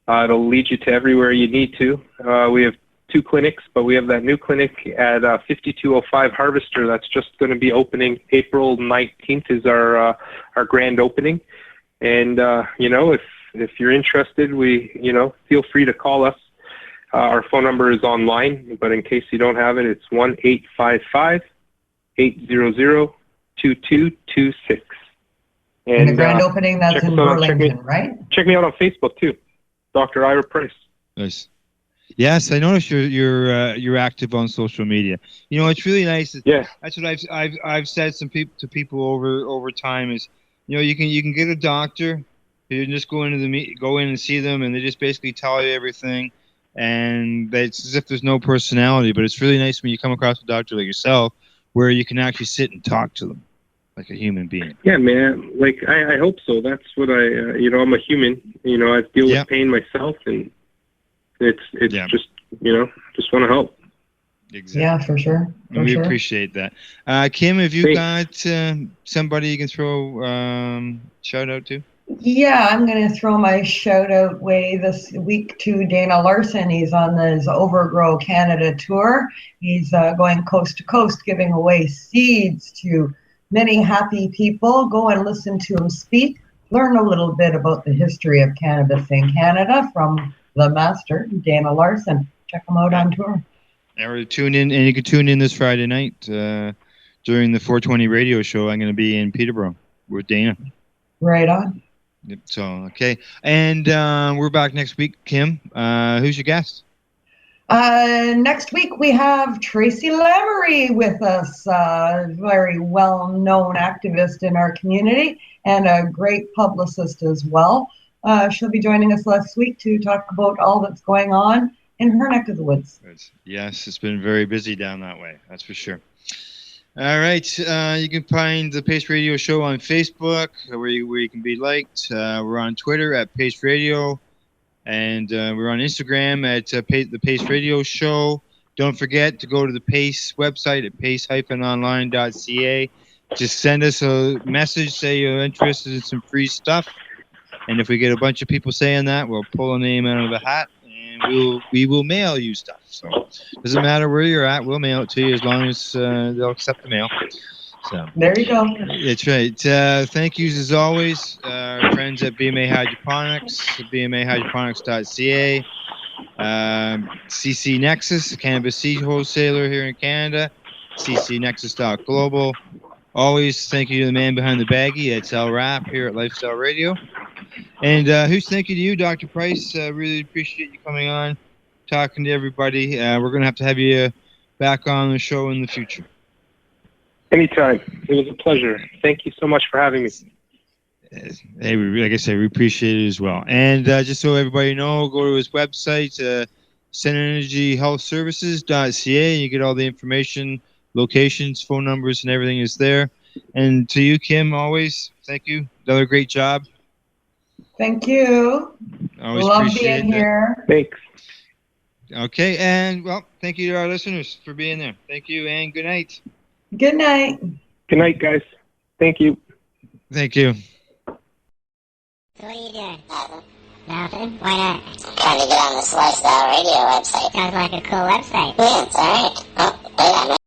It'll lead you to everywhere you need to. We have 2 clinics, but we have that new clinic at 5205 Harvester. That's just going to be opening April 19th is our grand opening. And, if you're interested, feel free to call us. Our phone number is online, but in case you don't have it, it's 1-855-800-2226. And the grand opening, that's in Burlington, right? Check me out on Facebook too, Dr. Ira Price. Nice. Yes, I noticed you're active on social media. It's really nice. Yeah, that's what I've said to people over time is, you can get a doctor, you can just go in and see them, and they just basically tell you everything, and it's as if there's no personality. But it's really nice when you come across a doctor like yourself, where you can actually sit and talk to them like a human being. Yeah, man. Like I hope so. That's what I'm a human. I deal with pain myself, and it's just just want to help. Exactly. Yeah, for sure. We appreciate that. Kim, have you got somebody you can throw shout out to? Yeah, I'm going to throw my shout out way this week to Dana Larson. He's on his Overgrow Canada tour. He's going coast to coast giving away seeds to many happy people. Go and listen to him speak. Learn a little bit about the history of cannabis in Canada from the master, Dana Larson. Check him out on tour. Or tune in, and you can tune in this Friday night during the 420 radio show. I'm going to be in Peterborough with Dana. Right on. Yep, so, okay. And we're back next week. Kim, who's your guest? Next week we have Tracy Lamory with us, a very well-known activist in our community and a great publicist as well. She'll be joining us next week to talk about all that's going on in her neck of the woods. Yes, it's been very busy down that way. That's for sure. All right. You can find the Pace Radio Show on Facebook, where you can be liked. We're on Twitter at Pace Radio, and we're on Instagram at the Pace Radio Show. Don't forget to go to the Pace website at pace-online.ca. Just send us a message, say you're interested in some free stuff. And if we get a bunch of people saying that, we'll pull a name out of the hat, and we will mail you stuff. So doesn't matter where you're at, we'll mail it to you as long as they'll accept the mail. So there you go. That's right. Thank yous as always, our friends at BMA Hydroponics, bmahydroponics.ca, CC Nexus, a cannabis seed wholesaler here in Canada, ccnexus.global. Always thank you to the man behind the baggie. It's El Rap here at Lifestyle Radio. And who's thank you to you, Dr. Price. Really appreciate you coming on, talking to everybody. We're going to have you back on the show in the future. Anytime. It was a pleasure. Thank you so much for having me. Hey, like I said, we appreciate it as well. And just so everybody know, go to his website, synergyhealthservices.ca. You get all the information, locations, phone numbers, and everything is there. And to you, Kim, always, thank you. Another great job. Thank you. Always love being here. Thanks. Okay, and well, thank you to our listeners for being there. Thank you, and good night. Good night. Good night, guys. Thank you. Thank you. So what are you doing? Nothing? Why not? Trying to get on this Lifestyle Radio website. Sounds like a cool website. Yeah, it's alright. Oh, wait,